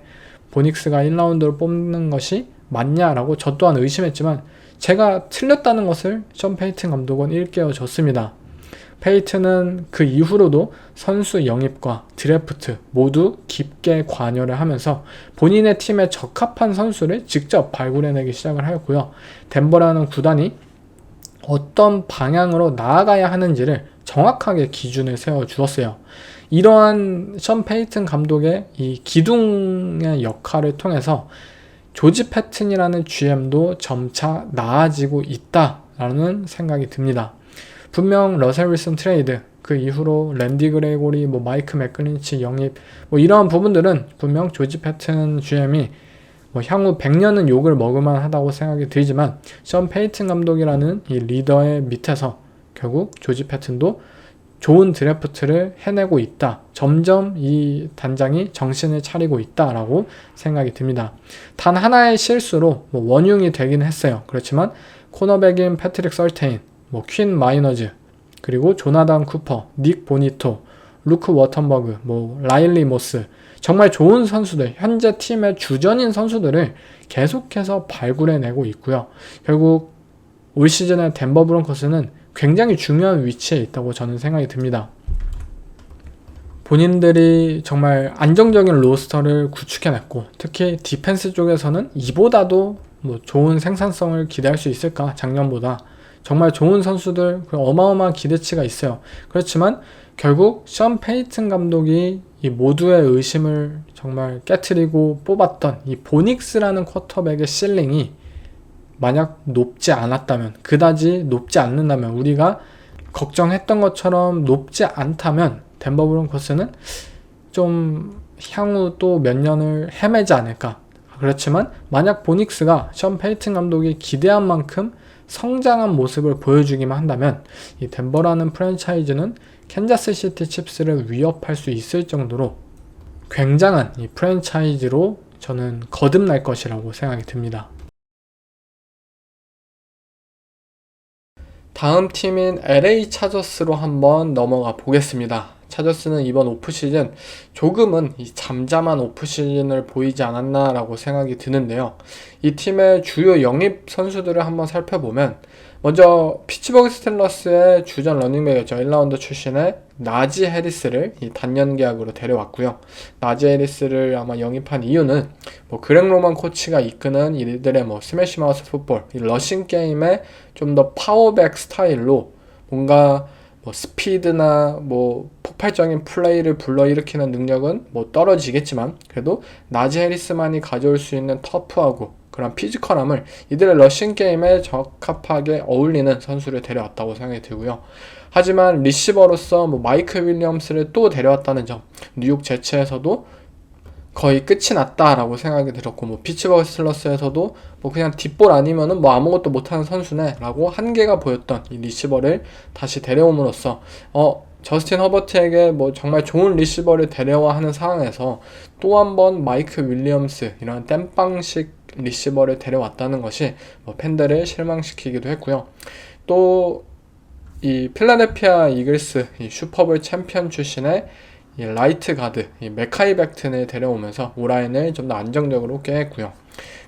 보닉스가 1라운드로 뽑는 것이 맞냐라고 저 또한 의심했지만 제가 틀렸다는 것을 션 페이튼 감독은 일깨워줬습니다. 페이튼은 그 이후로도 선수 영입과 드래프트 모두 깊게 관여를 하면서 본인의 팀에 적합한 선수를 직접 발굴해내기 시작을 하였고요. 덴버라는 구단이 어떤 방향으로 나아가야 하는지를 정확하게 기준을 세워주었어요. 이러한 션 페이튼 감독의 이 기둥의 역할을 통해서 조지 패튼이라는 GM도 점차 나아지고 있다라는 생각이 듭니다. 분명 러셀 윌슨 트레이드, 그 이후로 랜디 그레고리, 마이크 맥클린치 영입, 이러한 부분들은 분명 조지 패튼 GM이 향후 100년은 욕을 먹을만 하다고 생각이 들지만 션 페이튼 감독이라는 이 리더의 밑에서 결국 조지 패튼도 좋은 드래프트를 해내고 있다. 점점 이 단장이 정신을 차리고 있다라고 생각이 듭니다. 단 하나의 실수로 원흉이 되긴 했어요. 그렇지만 코너백인 패트릭 설테인, 퀸 마이너즈, 그리고 조나단 쿠퍼, 닉 보니토, 루크 워턴버그, 라일리 모스, 정말 좋은 선수들, 현재 팀의 주전인 선수들을 계속해서 발굴해내고 있고요. 결국 올 시즌의 덴버 브론코스는 굉장히 중요한 위치에 있다고 저는 생각이 듭니다. 본인들이 정말 안정적인 로스터를 구축해냈고 특히 디펜스 쪽에서는 이보다도 좋은 생산성을 기대할 수 있을까, 작년보다 정말 좋은 선수들, 어마어마한 기대치가 있어요. 그렇지만 결국 션 페이튼 감독이 이 모두의 의심을 정말 깨트리고 뽑았던 이 보닉스라는 쿼터백의 실링이 만약 높지 않았다면, 그다지 높지 않는다면, 우리가 걱정했던 것처럼 높지 않다면 덴버 브론코스는 좀 향후 또 몇 년을 헤매지 않을까. 그렇지만 만약 보닉스가 션 페이튼 감독이 기대한 만큼 성장한 모습을 보여주기만 한다면 이 덴버라는 프랜차이즈는 캔자스 시티 칩스를 위협할 수 있을 정도로 굉장한 이 프랜차이즈로 저는 거듭날 것이라고 생각이 듭니다. 다음 팀인 LA 차저스로 한번 넘어가 보겠습니다. 차저스는 이번 오프시즌 조금은 이 잠잠한 오프시즌을 보이지 않았나 라고 생각이 드는데요. 이 팀의 주요 영입 선수들을 한번 살펴보면 먼저 피츠버그 스틸러스의 주전 러닝백이었죠. 1라운드 출신의 나지 해리스를 이 단년 계약으로 데려왔고요. 나지 해리스를 아마 영입한 이유는 그렉 로만 코치가 이끄는 이들의 스매시 마우스 풋볼, 이 러싱 게임의 좀 더 파워백 스타일로 뭔가 스피드나 폭발적인 플레이를 불러일으키는 능력은 떨어지겠지만 그래도 나지 해리스만이 가져올 수 있는 터프하고 그런 피지컬함을 이들의 러싱 게임에 적합하게 어울리는 선수를 데려왔다고 생각이 들고요. 하지만 리시버로서 마이크 윌리엄스를 또 데려왔다는 점, 뉴욕 제츠에서도 거의 끝이 났다라고 생각이 들었고 피츠버그 스틸러스에서도 그냥 뒷볼 아니면은 아무것도 못하는 선수네 라고 한계가 보였던 이 리시버를 다시 데려옴으로써 저스틴 허버트에게 정말 좋은 리시버를 데려와 하는 상황에서 또 한 번 마이크 윌리엄스 이런 땜빵식 리시버를 데려왔다는 것이 팬들을 실망시키기도 했고요. 또 이 필라델피아 이글스 이 슈퍼볼 챔피언 출신의 이 라이트 가드 이 메카이 벡튼을 데려오면서 오라인을 좀 더 안정적으로 꾀했고요.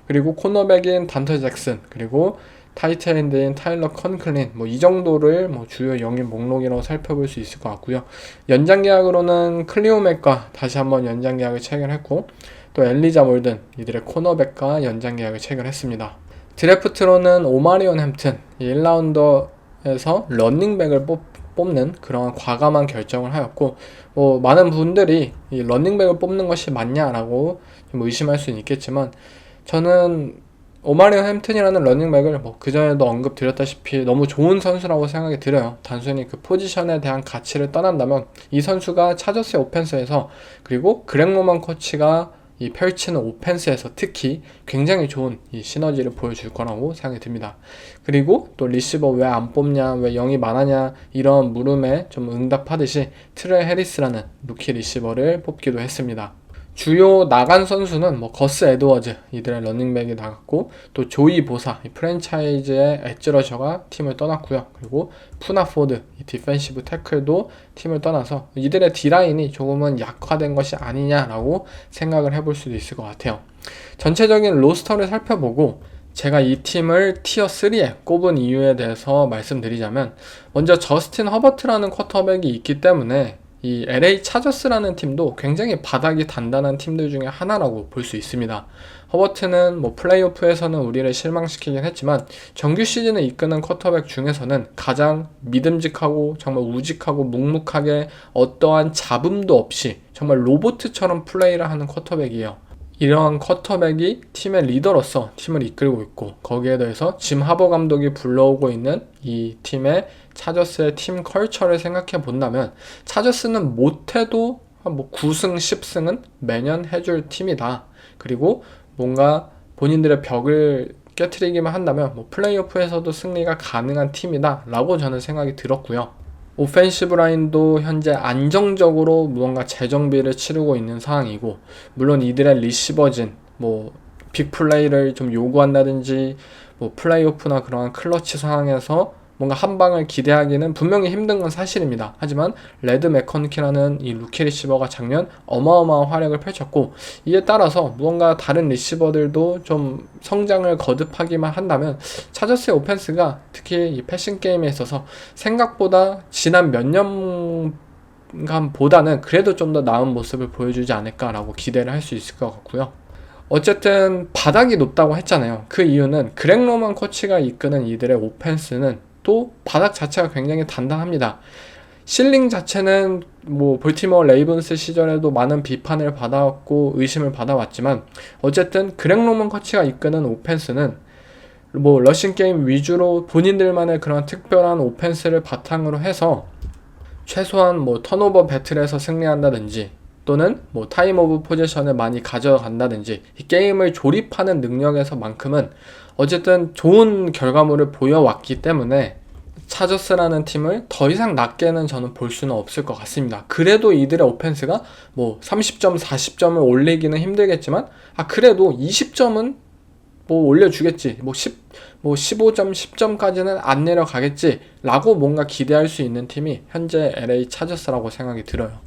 그리고 코너백인 단터 잭슨, 그리고 타이트 엔드인 타일러 컨클린 뭐 이 정도를 뭐 주요 영입 목록이라고 살펴볼 수 있을 것 같고요. 연장 계약으로는 클리오 맥과 다시 한번 연장 계약을 체결했고 또 엘리자 몰든 이들의 코너백과 연장 계약을 체결했습니다. 드래프트로는 오마리온 햄튼 1라운더에서 러닝백을 뽑는 그런 과감한 결정을 하였고 뭐 많은 분들이 이 러닝백을 뽑는 것이 맞냐라고 좀 의심할 수는 있겠지만 저는 오마리온 햄튼이라는 러닝백을 뭐 그전에도 언급드렸다시피 너무 좋은 선수라고 생각이 들어요. 단순히 그 포지션에 대한 가치를 떠난다면 이 선수가 차저스의 오펜스에서 그리고 그렉 로만 코치가 이 펼치는 오펜스에서 특히 굉장히 좋은 이 시너지를 보여줄 거라고 생각이 듭니다. 그리고 또 리시버 왜 안 뽑냐, 왜 영이 많았냐 이런 물음에 좀 응답하듯이 트레 해리스라는 루키 리시버를 뽑기도 했습니다. 주요 나간 선수는 뭐 거스 에드워즈 이들의 러닝백이 나갔고 또 조이 보사 이 프랜차이즈의 엣지러셔가 팀을 떠났고요. 그리고 푸나 포드 이 디펜시브 태클도 팀을 떠나서 이들의 D라인이 조금은 약화된 것이 아니냐라고 생각을 해볼 수도 있을 것 같아요. 전체적인 로스터를 살펴보고 제가 이 팀을 티어 3에 꼽은 이유에 대해서 말씀드리자면 먼저 저스틴 허버트라는 쿼터백이 있기 때문에 이 LA 차저스라는 팀도 굉장히 바닥이 단단한 팀들 중에 하나라고 볼 수 있습니다. 허버트는 뭐 플레이오프에서는 우리를 실망시키긴 했지만 정규 시즌을 이끄는 쿼터백 중에서는 가장 믿음직하고 정말 우직하고 묵묵하게 어떠한 잡음도 없이 정말 로봇처럼 플레이를 하는 쿼터백이에요. 이러한 쿼터백이 팀의 리더로서 팀을 이끌고 있고 거기에 더해서 짐 하버 감독이 불러오고 있는 이 팀의 차저스의 팀 컬처를 생각해 본다면 차저스는 못해도 뭐 9승 10승은 매년 해줄 팀이다. 그리고 뭔가 본인들의 벽을 깨트리기만 한다면 뭐 플레이오프에서도 승리가 가능한 팀이다 라고 저는 생각이 들었고요. 오펜시브 라인도 현재 안정적으로 무언가 재정비를 치르고 있는 상황이고 물론 이들의 리시버진 뭐 빅플레이를 좀 요구한다든지 뭐 플레이오프나 그러한 클러치 상황에서 뭔가 한 방을 기대하기는 분명히 힘든 건 사실입니다. 하지만 레드 맥커니키라는 이 루키 리시버가 작년 어마어마한 활약을 펼쳤고 이에 따라서 무언가 다른 리시버들도 좀 성장을 거듭하기만 한다면 차저스의 오펜스가 특히 이 패싱 게임에 있어서 생각보다 지난 몇 년간보다는 그래도 좀 더 나은 모습을 보여주지 않을까라고 기대를 할 수 있을 것 같고요. 어쨌든 바닥이 높다고 했잖아요. 그 이유는 그렉 로만 코치가 이끄는 이들의 오펜스는 또 바닥 자체가 굉장히 단단합니다. 실링 자체는 뭐 볼티모어 레이븐스 시절에도 많은 비판을 받아왔고 의심을 받아왔지만 어쨌든 그렉 로만 코치가 이끄는 오펜스는 뭐 러싱 게임 위주로 본인들만의 그런 특별한 오펜스를 바탕으로 해서 최소한 뭐 턴오버 배틀에서 승리한다든지 또는 뭐 타임 오브 포지션을 많이 가져간다든지 이 게임을 조립하는 능력에서만큼은 어쨌든 좋은 결과물을 보여왔기 때문에 차저스라는 팀을 더 이상 낮게는 저는 볼 수는 없을 것 같습니다. 그래도 이들의 오펜스가 뭐 30점, 40점을 올리기는 힘들겠지만 그래도 20점은 뭐 올려주겠지. 뭐 15점, 10점까지는 안 내려가겠지 라고 뭔가 기대할 수 있는 팀이 현재 LA 차저스라고 생각이 들어요.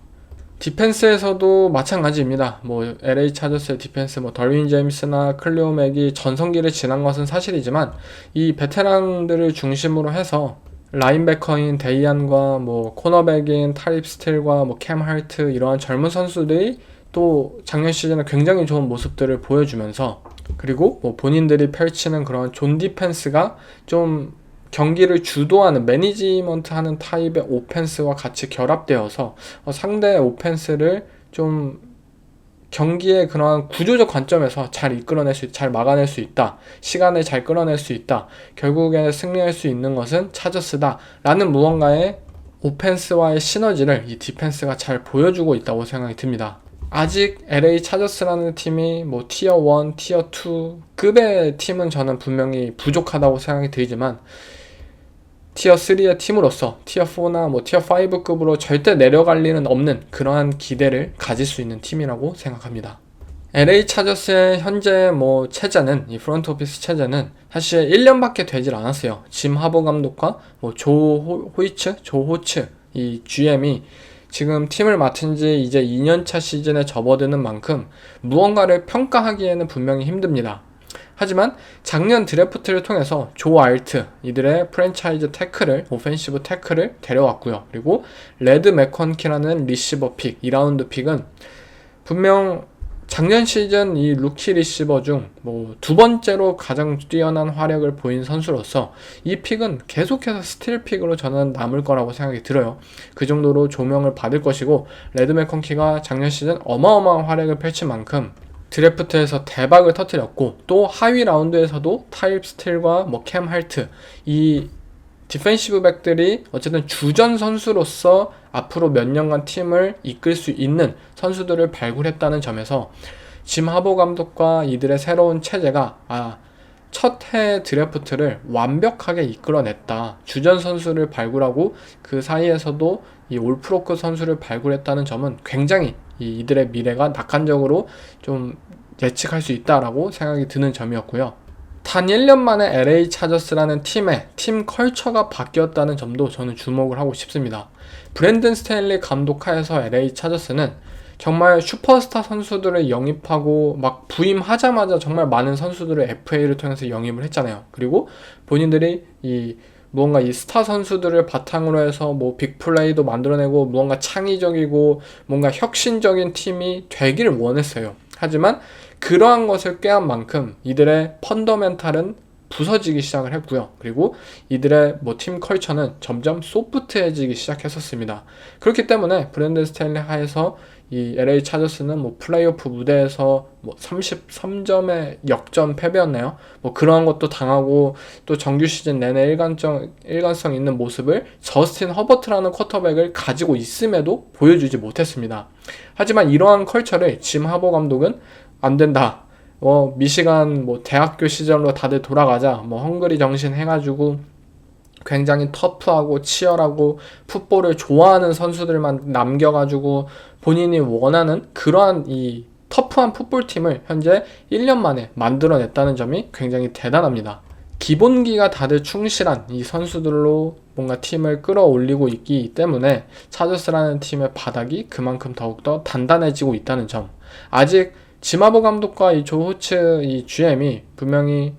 디펜스에서도 마찬가지입니다. 뭐 LA 차저스의 디펜스 뭐 더윈 제임스나 클리오 맥이 전성기를 지난 것은 사실이지만 이 베테랑들을 중심으로 해서 라인베커인 데이안과 뭐 코너백인 타립 스틸과 뭐 캠 하트 이러한 젊은 선수들이 또 작년 시즌에 굉장히 좋은 모습들을 보여주면서 그리고 뭐 본인들이 펼치는 그런 존 디펜스가 좀 경기를 주도하는 매니지먼트하는 타입의 오펜스와 같이 결합되어서 상대의 오펜스를 좀 경기의 그러한 구조적 관점에서 잘 잘 막아낼 수 있다. 시간을 잘 끌어낼 수 있다. 결국에 승리할 수 있는 것은 차저스다. 라는 무언가의 오펜스와의 시너지를 이 디펜스가 잘 보여주고 있다고 생각이 듭니다. 아직 LA 차저스라는 팀이 뭐 티어 1, 티어 2 급의 팀은 저는 분명히 부족하다고 생각이 들지만 티어 3의 팀으로서 티어 4나 뭐 티어 5급으로 절대 내려갈 리는 없는 그러한 기대를 가질 수 있는 팀이라고 생각합니다. LA 차저스의 현재 뭐 체제는 이 프런트 오피스 체제는 사실 1년밖에 되질 않았어요. 짐 하버 감독과 뭐 조 호츠 이 GM이 지금 팀을 맡은 지 이제 2년차 시즌에 접어드는 만큼 무언가를 평가하기에는 분명히 힘듭니다. 하지만 작년 드래프트를 통해서 조 알트, 이들의 프랜차이즈 태클을, 오펜시브 태클을 데려왔고요. 그리고 레드 맥컨키라는 리시버 픽, 2라운드 픽은 분명 작년 시즌 이 루키 리시버 중 두 번째로 가장 뛰어난 활약을 보인 선수로서 이 픽은 계속해서 스틸 픽으로 저는 남을 거라고 생각이 들어요. 그 정도로 조명을 받을 것이고, 레드 맥컨키가 작년 시즌 어마어마한 활약을 펼친 만큼 드래프트에서 대박을 터뜨렸고, 또 하위 라운드에서도 타입 스틸과 캠 할트, 이 디펜시브 백들이 어쨌든 주전 선수로서 앞으로 몇 년간 팀을 이끌 수 있는 선수들을 발굴했다는 점에서 짐 하보 감독과 이들의 새로운 체제가 첫 해 드래프트를 완벽하게 이끌어냈다. 주전 선수를 발굴하고 그 사이에서도 이 올프로크 선수를 발굴했다는 점은 굉장히 이들의 미래가 낙관적으로 좀 예측할 수 있다라고 생각이 드는 점이었고요. 단 1년 만에 LA 차저스라는 팀의 팀 컬처가 바뀌었다는 점도 저는 주목을 하고 싶습니다. 브랜든 스테일리 감독 하에서 LA 차저스는 정말 슈퍼스타 선수들을 영입하고 막 부임하자마자 정말 많은 선수들을 FA를 통해서 영입을 했잖아요. 그리고 본인들이 무언가 이 스타 선수들을 바탕으로 해서 빅플레이도 만들어내고 무언가 창의적이고 뭔가 혁신적인 팀이 되기를 원했어요. 하지만 그러한 것을 꾀한 만큼 이들의 펀더멘탈은 부서지기 시작을 했고요. 그리고 이들의 팀 컬처는 점점 소프트해지기 시작했었습니다. 그렇기 때문에 브랜든 스테일리 하에서 이 LA 차저스는 플레이오프 무대에서 33점의 역전 패배였나요? 그런 것도 당하고, 또 정규 시즌 내내 일관성 있는 모습을 저스틴 허버트라는 쿼터백을 가지고 있음에도 보여주지 못했습니다. 하지만 이러한 컬처를 짐 하버 감독은 안 된다. 미시간 대학교 시절로 다들 돌아가자. 헝그리 정신 해가지고 굉장히 터프하고 치열하고 풋볼을 좋아하는 선수들만 남겨가지고 본인이 원하는 그러한 이 터프한 풋볼팀을 현재 1년 만에 만들어냈다는 점이 굉장히 대단합니다. 기본기가 다들 충실한 이 선수들로 뭔가 팀을 끌어올리고 있기 때문에 차저스라는 팀의 바닥이 그만큼 더욱더 단단해지고 있다는 점. 아직 지마보 감독과 이 조 호츠 이 GM이 분명히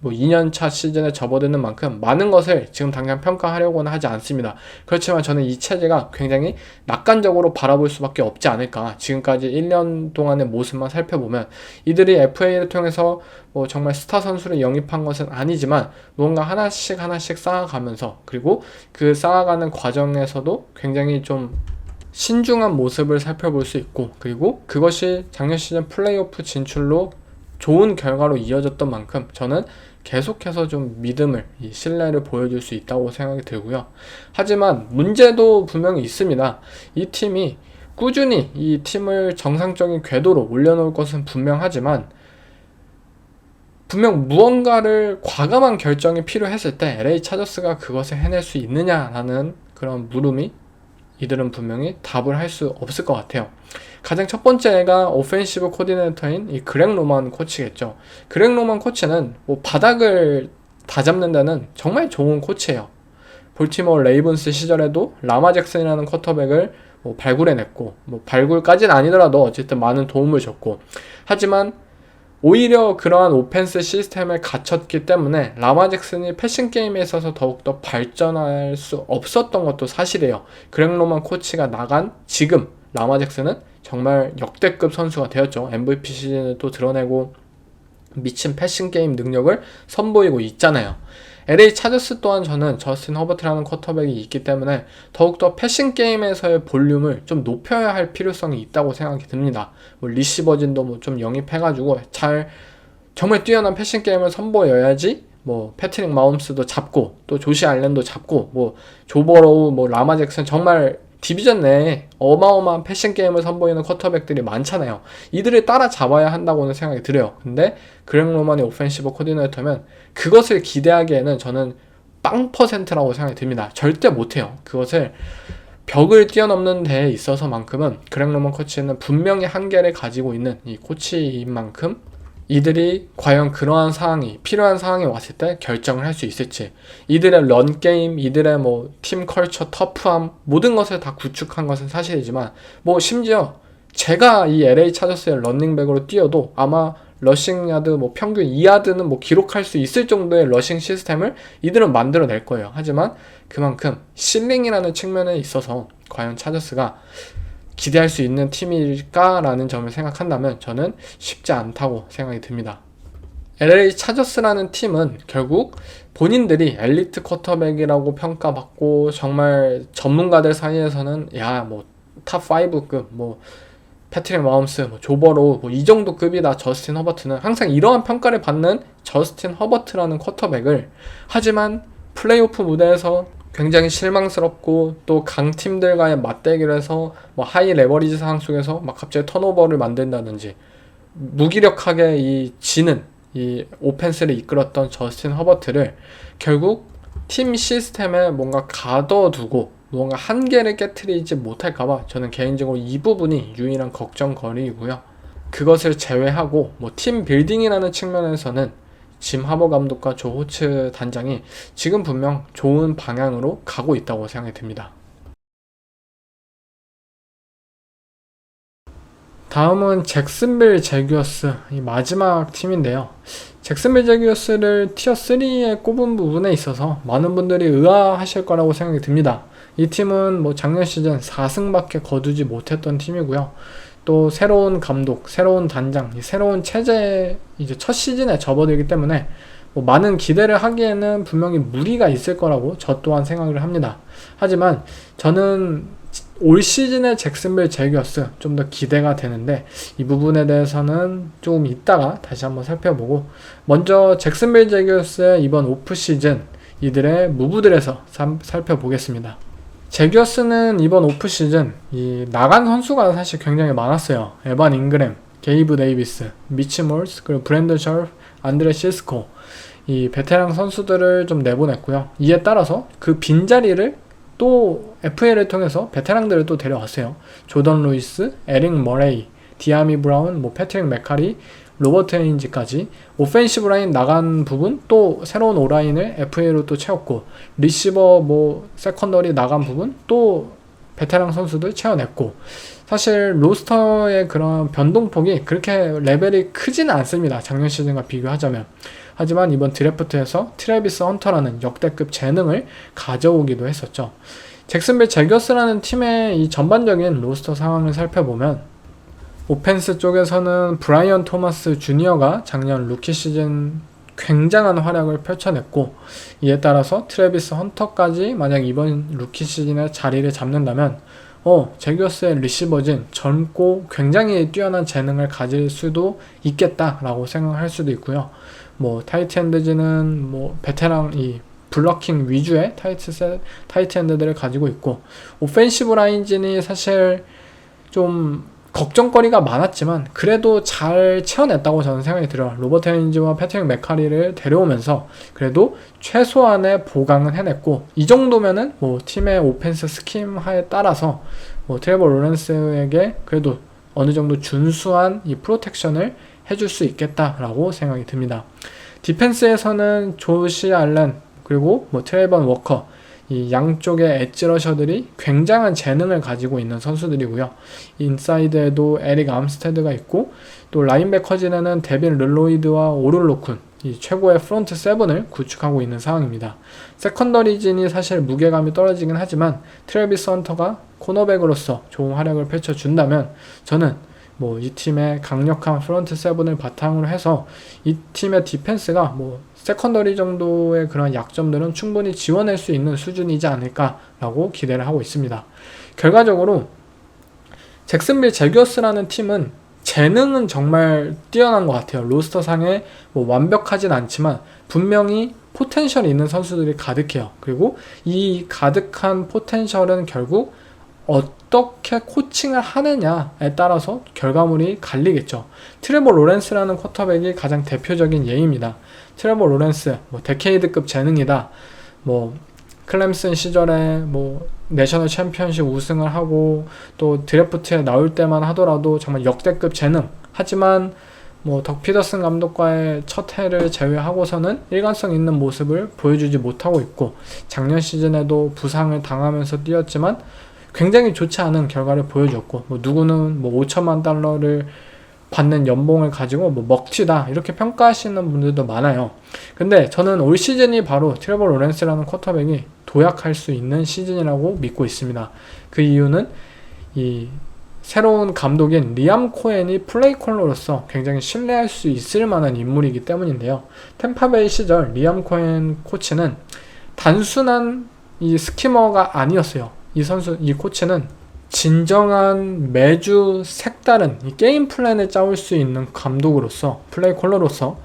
2년차 시즌에 접어드는 만큼 많은 것을 지금 당장 평가하려고는 하지 않습니다. 그렇지만 저는 이 체제가 굉장히 낙관적으로 바라볼 수밖에 없지 않을까. 지금까지 1년 동안의 모습만 살펴보면 이들이 FA를 통해서 정말 스타 선수를 영입한 것은 아니지만 뭔가 하나씩 쌓아가면서, 그리고 그 쌓아가는 과정에서도 굉장히 좀 신중한 모습을 살펴볼 수 있고, 그리고 그것이 작년 시즌 플레이오프 진출로 좋은 결과로 이어졌던 만큼 저는 계속해서 좀 믿음을, 신뢰를 보여줄 수 있다고 생각이 들고요. 하지만 문제도 분명히 있습니다. 이 팀이 꾸준히 이 팀을 정상적인 궤도로 올려놓을 것은 분명하지만 분명 무언가를 과감한 결정이 필요했을 때 LA 차저스가 그것을 해낼 수 있느냐라는 그런 물음이 이들은 분명히 답을 할 수 없을 것 같아요. 가장 첫 번째가 오펜시브 코디네이터인 이 그렉 로만 코치겠죠. 그렉 로만 코치는 바닥을 다잡는 데는 정말 좋은 코치예요. 볼티모어 레이븐스 시절에도 라마 잭슨이라는 쿼터백을 발굴해냈고, 발굴까지는 아니더라도 어쨌든 많은 도움을 줬고, 하지만 오히려 그러한 오펜스 시스템에 갇혔기 때문에 라마 잭슨이 패싱 게임에 있어서 더욱더 발전할 수 없었던 것도 사실이에요. 그렉 로만 코치가 나간 지금 라마 잭슨은 정말 역대급 선수가 되었죠. MVP 시즌을 또 드러내고 미친 패싱 게임 능력을 선보이고 있잖아요. LA 차저스 또한 저는 저스틴 허버트라는 쿼터백이 있기 때문에 더욱더 패싱 게임에서의 볼륨을 좀 높여야 할 필요성이 있다고 생각이 듭니다. 리시버진도 좀 영입해가지고 정말 뛰어난 패싱 게임을 선보여야지 패트릭 마홈스도 잡고, 또 조시 알렌도 잡고, 조 버로우, 라마 잭슨, 정말 디비전 내에 어마어마한 패션 게임을 선보이는 쿼터백들이 많잖아요. 이들을 따라잡아야 한다고는 생각이 들어요. 근데 그렉 로만이 오펜시브 코디네이터면 그것을 기대하기에는 저는 빵 퍼센트라고 생각이 듭니다. 절대 못해요. 그것을 벽을 뛰어넘는 데에 있어서만큼은 그렉 로만 코치는 분명히 한계를 가지고 있는 이 코치인 만큼 이들이 과연 그러한 상황이, 필요한 상황이 왔을 때 결정을 할 수 있을지, 이들의 런게임, 이들의 팀 컬처, 터프함, 모든 것을 다 구축한 것은 사실이지만 심지어 제가 이 LA 차저스의 런닝백으로 뛰어도 아마 러싱 야드 뭐 평균 2야드는 뭐 기록할 수 있을 정도의 러싱 시스템을 이들은 만들어낼 거예요. 하지만 그만큼 실링이라는 측면에 있어서 과연 차저스가 기대할 수 있는 팀일까라는 점을 생각한다면 저는 쉽지 않다고 생각이 듭니다. LA 차저스라는 팀은 결국 본인들이 엘리트 쿼터백이라고 평가받고 정말 전문가들 사이에서는 야 뭐 탑 5급 뭐 패트릭 마홈스, 뭐 조버로 뭐 이 정도 급이다 저스틴 허버트는 항상 이러한 평가를 받는 저스틴 허버트라는 쿼터백을 하지만 플레이오프 무대에서 굉장히 실망스럽고 또 강팀들과의 맞대결을 해서 뭐 하이 레버리지 상황 속에서 막 갑자기 턴오버를 만든다든지 무기력하게 이 오펜스를 이끌었던 저스틴 허버트를 결국 팀 시스템에 뭔가 가둬두고 뭔가 한계를 깨트리지 못할까봐 저는 개인적으로 이 부분이 유일한 걱정거리이고요. 그것을 제외하고 뭐 팀 빌딩이라는 측면에서는 짐 하버 감독과 조 호츠 단장이 지금 분명 좋은 방향으로 가고 있다고 생각이 듭니다. 다음은 잭슨빌 제규어스, 이 마지막 팀인데요. 잭슨빌 제규어스를 티어 3에 꼽은 부분에 있어서 많은 분들이 의아하실 거라고 생각이 듭니다. 이 팀은 뭐 작년 시즌 4승밖에 거두지 못했던 팀이고요. 또 새로운 감독, 새로운 단장, 새로운 체제 이제 첫 시즌에 접어들기 때문에 뭐 많은 기대를 하기에는 분명히 무리가 있을 거라고 저 또한 생각을 합니다. 하지만 저는 올 시즌의 잭슨빌 제규어스 좀 더 기대가 되는데 이 부분에 대해서는 조금 이따가 다시 한번 살펴보고 먼저 잭슨빌 제규어스의 이번 오프 시즌 이들의 무브들에서 살펴보겠습니다. 제규어스는 이번 오프 시즌 이 나간 선수가 사실 굉장히 많았어요. 에반 잉그램, 게이브 데이비스, 미치 몰스, 그리고 브랜든 셜프, 안드레 시스코 이 베테랑 선수들을 좀 내보냈고요. 이에 따라서 그 빈자리를 또 FA를 통해서 베테랑들을 또 데려왔어요. 조던 루이스, 에릭 머레이, 디아미 브라운, 뭐 패트릭 메카리, 로버트 헤인지까지 오펜시브 라인 나간 부분 또 새로운 오라인을 FA로 또 채웠고 리시버 뭐 세컨더리 나간 부분 또 베테랑 선수들 채워냈고 사실 로스터의 그런 변동폭이 그렇게 레벨이 크지는 않습니다. 작년 시즌과 비교하자면. 하지만 이번 드래프트에서 트래비스 헌터라는 역대급 재능을 가져오기도 했었죠. 잭슨빌 제규어스라는 팀의 이 전반적인 로스터 상황을 살펴보면 오펜스 쪽에서는 브라이언 토마스 주니어가 작년 루키 시즌 굉장한 활약을 펼쳐냈고 이에 따라서 트래비스 헌터까지 만약 이번 루키 시즌에 자리를 잡는다면 제규어스의 리시버진 젊고 굉장히 뛰어난 재능을 가질 수도 있겠다라고 생각할 수도 있고요. 뭐 타이트엔드진은 뭐 베테랑 이 블러킹 위주의 타이트엔드들을 가지고 있고 오펜시브 라인진이 사실 좀 걱정거리가 많았지만 그래도 잘 채워냈다고 저는 생각이 들어요. 로버트 헤인즈와 패트릭 메카리를 데려오면서 그래도 최소한의 보강은 해냈고 이 정도면은 뭐 팀의 오펜스 스킴에 따라서 뭐 트레버 로렌스에게 그래도 어느 정도 준수한 이 프로텍션을 해줄 수 있겠다라고 생각이 듭니다. 디펜스에서는 조시 알렌 그리고 뭐 트레이번 워커 이 양쪽의 엣지 러셔들이 굉장한 재능을 가지고 있는 선수들이고요. 인사이드에도 에릭 암스테드가 있고 또 라인베커진에는 데빈 르로이드와 오를로쿤 이 최고의 프론트 세븐을 구축하고 있는 상황입니다. 세컨더리진이 사실 무게감이 떨어지긴 하지만 트래비스 헌터가 코너백으로서 좋은 활약을 펼쳐준다면 저는 뭐 이 팀의 강력한 프론트 세븐을 바탕으로 해서 이 팀의 디펜스가 뭐 세컨더리 정도의 그런 약점들은 충분히 지원할 수 있는 수준이지 않을까라고 기대를 하고 있습니다. 결과적으로 잭슨빌 제규어스라는 팀은 재능은 정말 뛰어난 것 같아요. 로스터상에 뭐 완벽하진 않지만 분명히 포텐셜이 있는 선수들이 가득해요. 그리고 이 가득한 포텐셜은 결국 어떻게 코칭을 하느냐에 따라서 결과물이 갈리겠죠. 트레버 로렌스라는 쿼터백이 가장 대표적인 예입니다. 트레버 로렌스, 뭐 데케이드급 재능이다. 뭐 클램슨 시절에 뭐 내셔널 챔피언십 우승을 하고 또 드래프트에 나올 때만 하더라도 정말 역대급 재능. 하지만 뭐 덕 피더슨 감독과의 첫 해를 제외하고서는 일관성 있는 모습을 보여주지 못하고 있고 작년 시즌에도 부상을 당하면서 뛰었지만 굉장히 좋지 않은 결과를 보여줬고 뭐 누구는 뭐 $5천만 받는 연봉을 가지고 뭐 먹튀다 이렇게 평가하시는 분들도 많아요. 근데 저는 올 시즌이 바로 트레버 로렌스라는 쿼터백이 도약할 수 있는 시즌이라고 믿고 있습니다. 그 이유는 이 새로운 감독인 리암 코헨이 플레이콜러로서 굉장히 신뢰할 수 있을 만한 인물이기 때문인데요. 템파베이 시절 리암 코헨 코치는 단순한 이 스키머가 아니었어요. 이 코치는 진정한 매주 색다른 이 게임 플랜을 짜올 수 있는 감독으로서, 플레이 콜러로서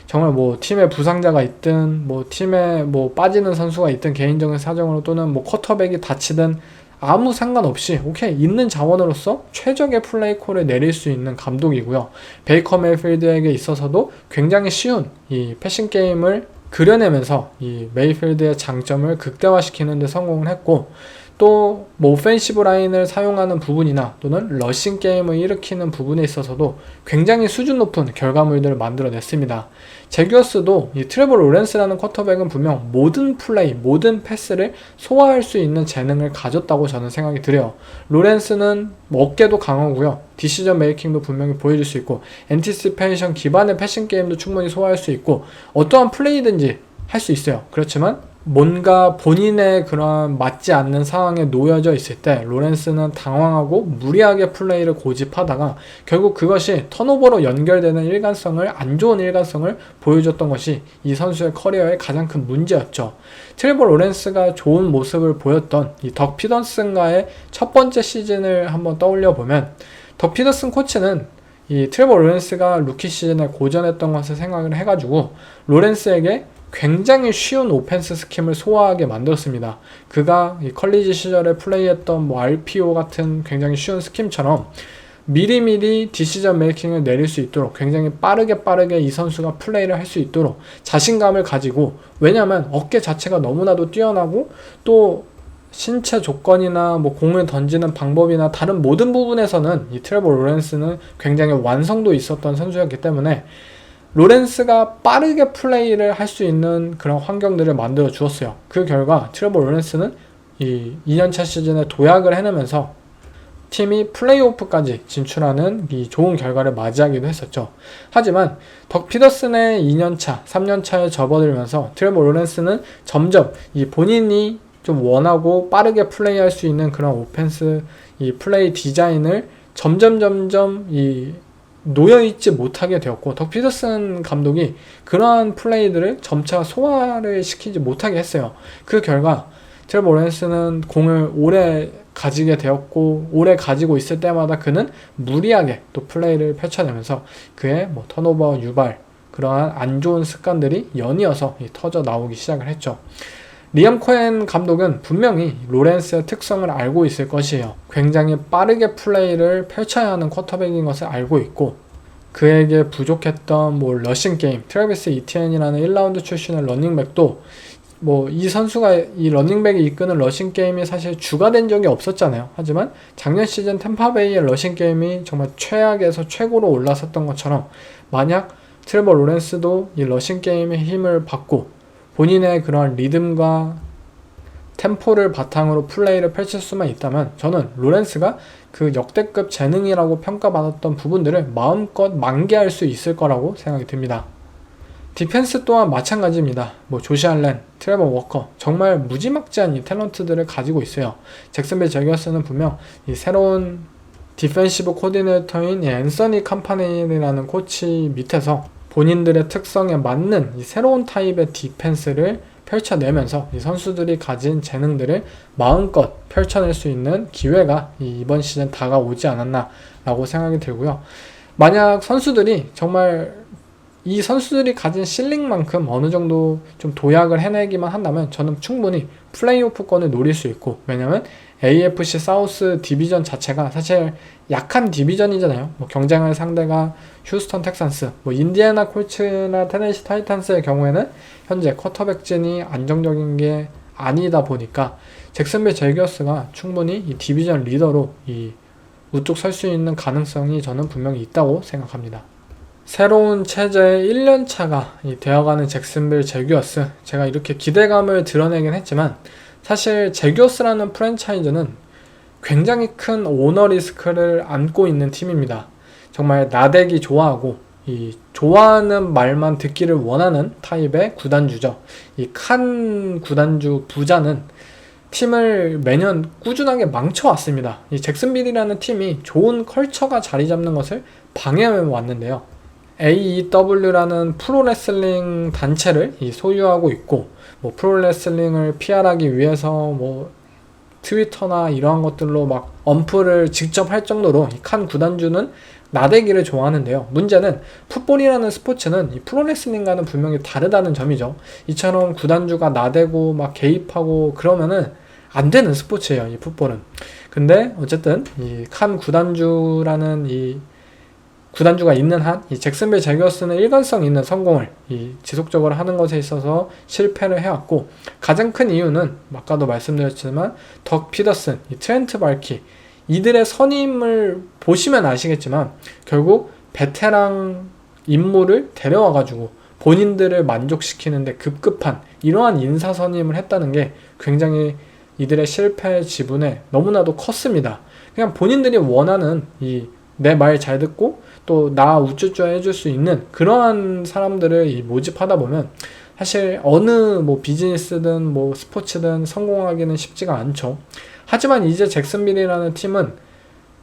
정말 뭐 팀에 부상자가 있든 뭐 팀에 뭐 빠지는 선수가 있든 개인적인 사정으로 또는 뭐 쿼터백이 다치든 아무 상관없이 오케이 있는 자원으로서 최적의 플레이 콜을 내릴 수 있는 감독이고요. 베이커 메이필드에게 있어서도 굉장히 쉬운 이 패싱 게임을 그려내면서 이 메이필드의 장점을 극대화시키는 데 성공을 했고, 또 뭐 오펜시브 라인을 사용하는 부분이나 또는 러싱 게임을 일으키는 부분에 있어서도 굉장히 수준 높은 결과물들을 만들어냈습니다. 제규어스도 이 트레버 로렌스라는 쿼터백은 분명 모든 플레이, 모든 패스를 소화할 수 있는 재능을 가졌다고 저는 생각이 들어요. 로렌스는 뭐 어깨도 강하고요. 디시전 메이킹도 분명히 보여줄 수 있고 엔티시페이션 기반의 패싱 게임도 충분히 소화할 수 있고 어떠한 플레이든지 할 수 있어요. 그렇지만 뭔가 본인의 그런 맞지 않는 상황에 놓여져 있을 때 로렌스는 당황하고 무리하게 플레이를 고집하다가 결국 그것이 턴오버로 연결되는 일관성을, 안 좋은 일관성을 보여줬던 것이 이 선수의 커리어의 가장 큰 문제였죠. 트레버 로렌스가 좋은 모습을 보였던 이 덕 피더슨과의 첫 번째 시즌을 한번 떠올려 보면 덕 피더슨 코치는 이 트레버 로렌스가 루키 시즌에 고전했던 것을 생각을 해가지고 로렌스에게 굉장히 쉬운 오펜스 스킴을 소화하게 만들었습니다. 그가 이 컬리지 시절에 플레이했던 뭐 RPO 같은 굉장히 쉬운 스킴처럼 미리미리 디시전 메이킹을 내릴 수 있도록 굉장히 빠르게 이 선수가 플레이를 할 수 있도록 자신감을 가지고, 왜냐하면 어깨 자체가 너무나도 뛰어나고 또 신체 조건이나 뭐 공을 던지는 방법이나 다른 모든 부분에서는 이 트레버 로렌스는 굉장히 완성도 있었던 선수였기 때문에 로렌스가 빠르게 플레이를 할 수 있는 그런 환경들을 만들어 주었어요. 그 결과 트레버 로렌스는 이 2년차 시즌에 도약을 해내면서 팀이 플레이오프까지 진출하는 이 좋은 결과를 맞이하기도 했었죠. 하지만 덕 피더슨의 2년차, 3년차에 접어들면서 트레버 로렌스는 점점 이 본인이 좀 원하고 빠르게 플레이할 수 있는 그런 오펜스 이 플레이 디자인을 점점 이 놓여있지 못하게 되었고, 덕 피더슨 감독이 그러한 플레이들을 점차 소화를 시키지 못하게 했어요. 그 결과 트레버 로렌스는 공을 오래 가지게 되었고, 오래 가지고 있을 때마다 그는 무리하게 또 플레이를 펼쳐내면서 그의 뭐 턴오버 유발, 그러한 안 좋은 습관들이 연이어서 터져 나오기 시작을 했죠. 리암 코헨 감독은 분명히 로렌스의 특성을 알고 있을 것이에요. 굉장히 빠르게 플레이를 펼쳐야 하는 쿼터백인 것을 알고 있고, 그에게 부족했던 뭐 러싱 게임, 트래비스 이티엔이라는 1라운드 출신의 러닝백도 뭐 이 선수가 이 러닝백이 이끄는 러싱 게임이 사실 주가 된 적이 없었잖아요. 하지만 작년 시즌 템파베이의 러싱 게임이 정말 최악에서 최고로 올라섰던 것처럼, 만약 트레버 로렌스도 이 러싱 게임의 힘을 받고 본인의 그런 리듬과 템포를 바탕으로 플레이를 펼칠 수만 있다면 저는 로렌스가 그 역대급 재능이라고 평가받았던 부분들을 마음껏 만개할 수 있을 거라고 생각이 듭니다. 디펜스 또한 마찬가지입니다. 뭐 조시 알렌, 트레버 워커, 정말 무지막지한 이 탤런트들을 가지고 있어요. 잭슨빌 제거스는 분명 이 새로운 디펜시브 코디네이터인 앤서니 캄파네이라는 코치 밑에서 본인들의 특성에 맞는 이 새로운 타입의 디펜스를 펼쳐내면서 이 선수들이 가진 재능들을 마음껏 펼쳐낼 수 있는 기회가 이번 시즌 다가오지 않았나 라고 생각이 들고요. 만약 선수들이 정말 이 선수들이 가진 실링만큼 어느 정도 좀 도약을 해내기만 한다면 저는 충분히 플레이오프권을 노릴 수 있고, 왜냐면 AFC 사우스 디비전 자체가 사실 약한 디비전이잖아요. 뭐 경쟁할 상대가 휴스턴 텍산스, 뭐 인디애나 콜츠나 테네시 타이탄스의 경우에는 현재 쿼터백진이 안정적인 게 아니다 보니까 잭슨빌 제거스가 충분히 이 디비전 리더로 이 우뚝 설 수 있는 가능성이 저는 분명히 있다고 생각합니다. 새로운 체제의 1년차가 되어가는 잭슨빌 제규어스, 제가 이렇게 기대감을 드러내긴 했지만 사실 제규어스라는 프랜차이즈는 굉장히 큰 오너 리스크를 안고 있는 팀입니다. 정말 나대기 좋아하고 이 좋아하는 말만 듣기를 원하는 타입의 구단주죠. 이 칸 구단주 부자는 팀을 매년 꾸준하게 망쳐왔습니다. 이 잭슨빌이라는 팀이 좋은 컬처가 자리 잡는 것을 방해해 왔는데요. AEW라는 프로레슬링 단체를 소유하고 있고, 뭐 프로레슬링을 PR하기 위해서 뭐 트위터나 이러한 것들로 막 언플을 직접 할 정도로 이 칸 구단주는 나대기를 좋아하는데요. 문제는 풋볼이라는 스포츠는 이 프로레슬링과는 분명히 다르다는 점이죠. 이처럼 구단주가 나대고 막 개입하고 그러면은 안 되는 스포츠예요, 이 풋볼은. 근데 어쨌든 이 칸 구단주라는 이 구단주가 있는 한 이 잭슨빌 제거스는 일관성 있는 성공을 지속적으로 하는 것에 있어서 실패를 해왔고, 가장 큰 이유는 아까도 말씀드렸지만 덕 피더슨, 이 트렌트 발키 이들의 선임을 보시면 아시겠지만 결국 베테랑 인물을 데려와가지고 본인들을 만족시키는데 급급한 이러한 인사 선임을 했다는 게 굉장히 이들의 실패 지분에 너무나도 컸습니다. 그냥 본인들이 원하는 내 말 잘 듣고 또 나 우쭈쭈 해줄 수 있는 그러한 사람들을 모집하다 보면 사실 어느 뭐 비즈니스든 뭐 스포츠든 성공하기는 쉽지가 않죠. 하지만 이제 잭슨빌이라는 팀은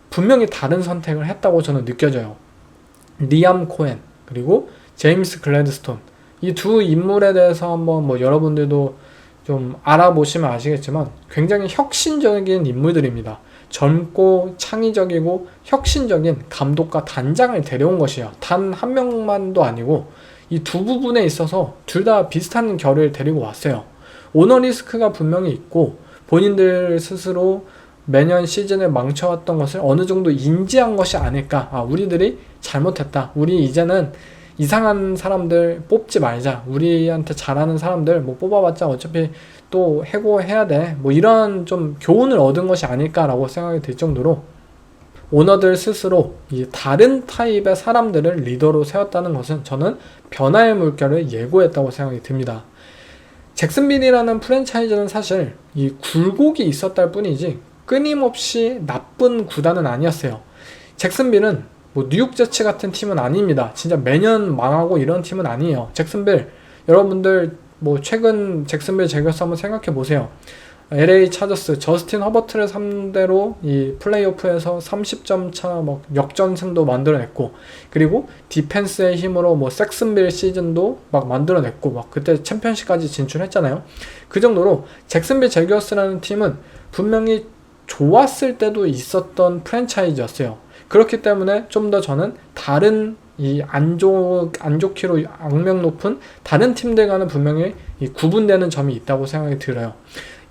분명히 다른 선택을 했다고 저는 느껴져요. 리암 코엔 그리고 제임스 글래드스톤, 이 두 인물에 대해서 한번 뭐 여러분들도 좀 알아보시면 아시겠지만 굉장히 혁신적인 인물들입니다. 젊고 창의적이고 혁신적인 감독과 단장을 데려온 것이에요. 단 한 명만도 아니고 이 두 부분에 있어서 둘 다 비슷한 결을 데리고 왔어요. 오너 리스크가 분명히 있고 본인들 스스로 매년 시즌을 망쳐왔던 것을 어느 정도 인지한 것이 아닐까. 우리들이 잘못했다. 우리 이제는 이상한 사람들 뽑지 말자. 우리한테 잘하는 사람들 뭐 뽑아봤자 어차피 또 해고해야 돼. 뭐 이런 좀 교훈을 얻은 것이 아닐까라고 생각이 들 정도로 오너들 스스로 이 다른 타입의 사람들을 리더로 세웠다는 것은 저는 변화의 물결을 예고했다고 생각이 듭니다. 잭슨빌이라는 프랜차이즈는 사실 이 굴곡이 있었다 뿐이지 끊임없이 나쁜 구단은 아니었어요. 잭슨빌은 뭐 뉴욕 제츠 같은 팀은 아닙니다. 진짜 매년 망하고 이런 팀은 아니에요. 잭슨빌, 여러분들 뭐 최근 잭슨빌 제거스 한번 생각해 보세요. LA 차저스 저스틴 허버트를 상대로 이 플레이오프에서 30점 차 뭐 역전승도 만들어냈고, 그리고 디펜스의 힘으로 뭐 잭슨빌 시즌도 막 만들어냈고, 막 그때 챔피언십까지 진출했잖아요. 그 정도로 잭슨빌 제거스라는 팀은 분명히 좋았을 때도 있었던 프랜차이즈였어요. 그렇기 때문에 좀 더 저는 다른 안 좋기로 악명 높은 다른 팀들과는 분명히 구분되는 점이 있다고 생각이 들어요.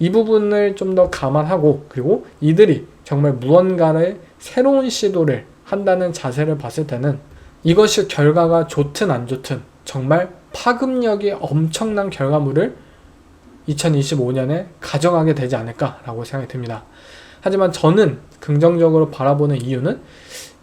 이 부분을 좀 더 감안하고, 그리고 이들이 정말 무언가를 새로운 시도를 한다는 자세를 봤을 때는 이것이 결과가 좋든 안 좋든 정말 파급력이 엄청난 결과물을 2025년에 가져가게 되지 않을까라고 생각이 듭니다. 하지만 저는 긍정적으로 바라보는 이유는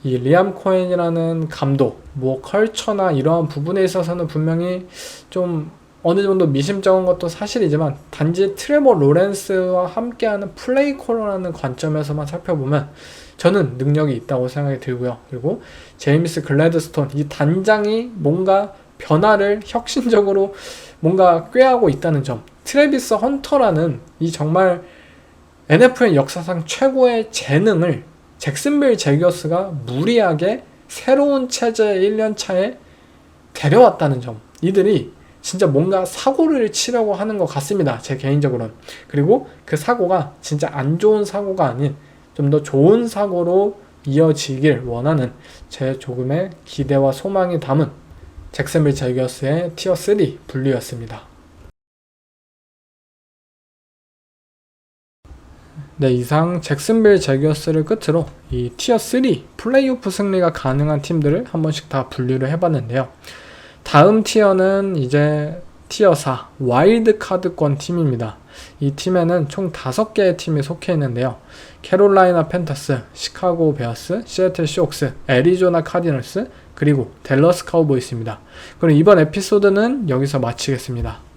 이 리암 코엔이라는 감독, 뭐 컬처나 이러한 부분에 있어서는 분명히 좀 어느 정도 미심쩍은 것도 사실이지만 단지 트레버 로렌스와 함께하는 플레이콜러라는 관점에서만 살펴보면 저는 능력이 있다고 생각이 들고요. 그리고 제임스 글래드스톤, 이 단장이 뭔가 변화를 혁신적으로 뭔가 꾀하고 있다는 점, 트래비스 헌터라는 이 정말 NFL 역사상 최고의 재능을 잭슨빌 제거스가 무리하게 새로운 체제 1년차에 데려왔다는 점, 이들이 진짜 뭔가 사고를 치려고 하는 것 같습니다. 제 개인적으로는. 그리고 그 사고가 진짜 안 좋은 사고가 아닌 좀 더 좋은 사고로 이어지길 원하는 제 조금의 기대와 소망이 담은 잭슨빌 제거스의 티어 3 분류였습니다. 네, 이상 잭슨빌 제거스를 끝으로 이 티어 3 플레이오프 승리가 가능한 팀들을 한 번씩 다 분류를 해봤는데요. 다음 티어는 이제 티어 4 와일드카드권 팀입니다. 이 팀에는 총 5개의 팀이 속해 있는데요. 캐롤라이나 팬터스, 시카고 베어스, 시애틀 쇼크스, 애리조나 카디널스, 그리고 댈러스 카우보이스입니다. 그럼 이번 에피소드는 여기서 마치겠습니다.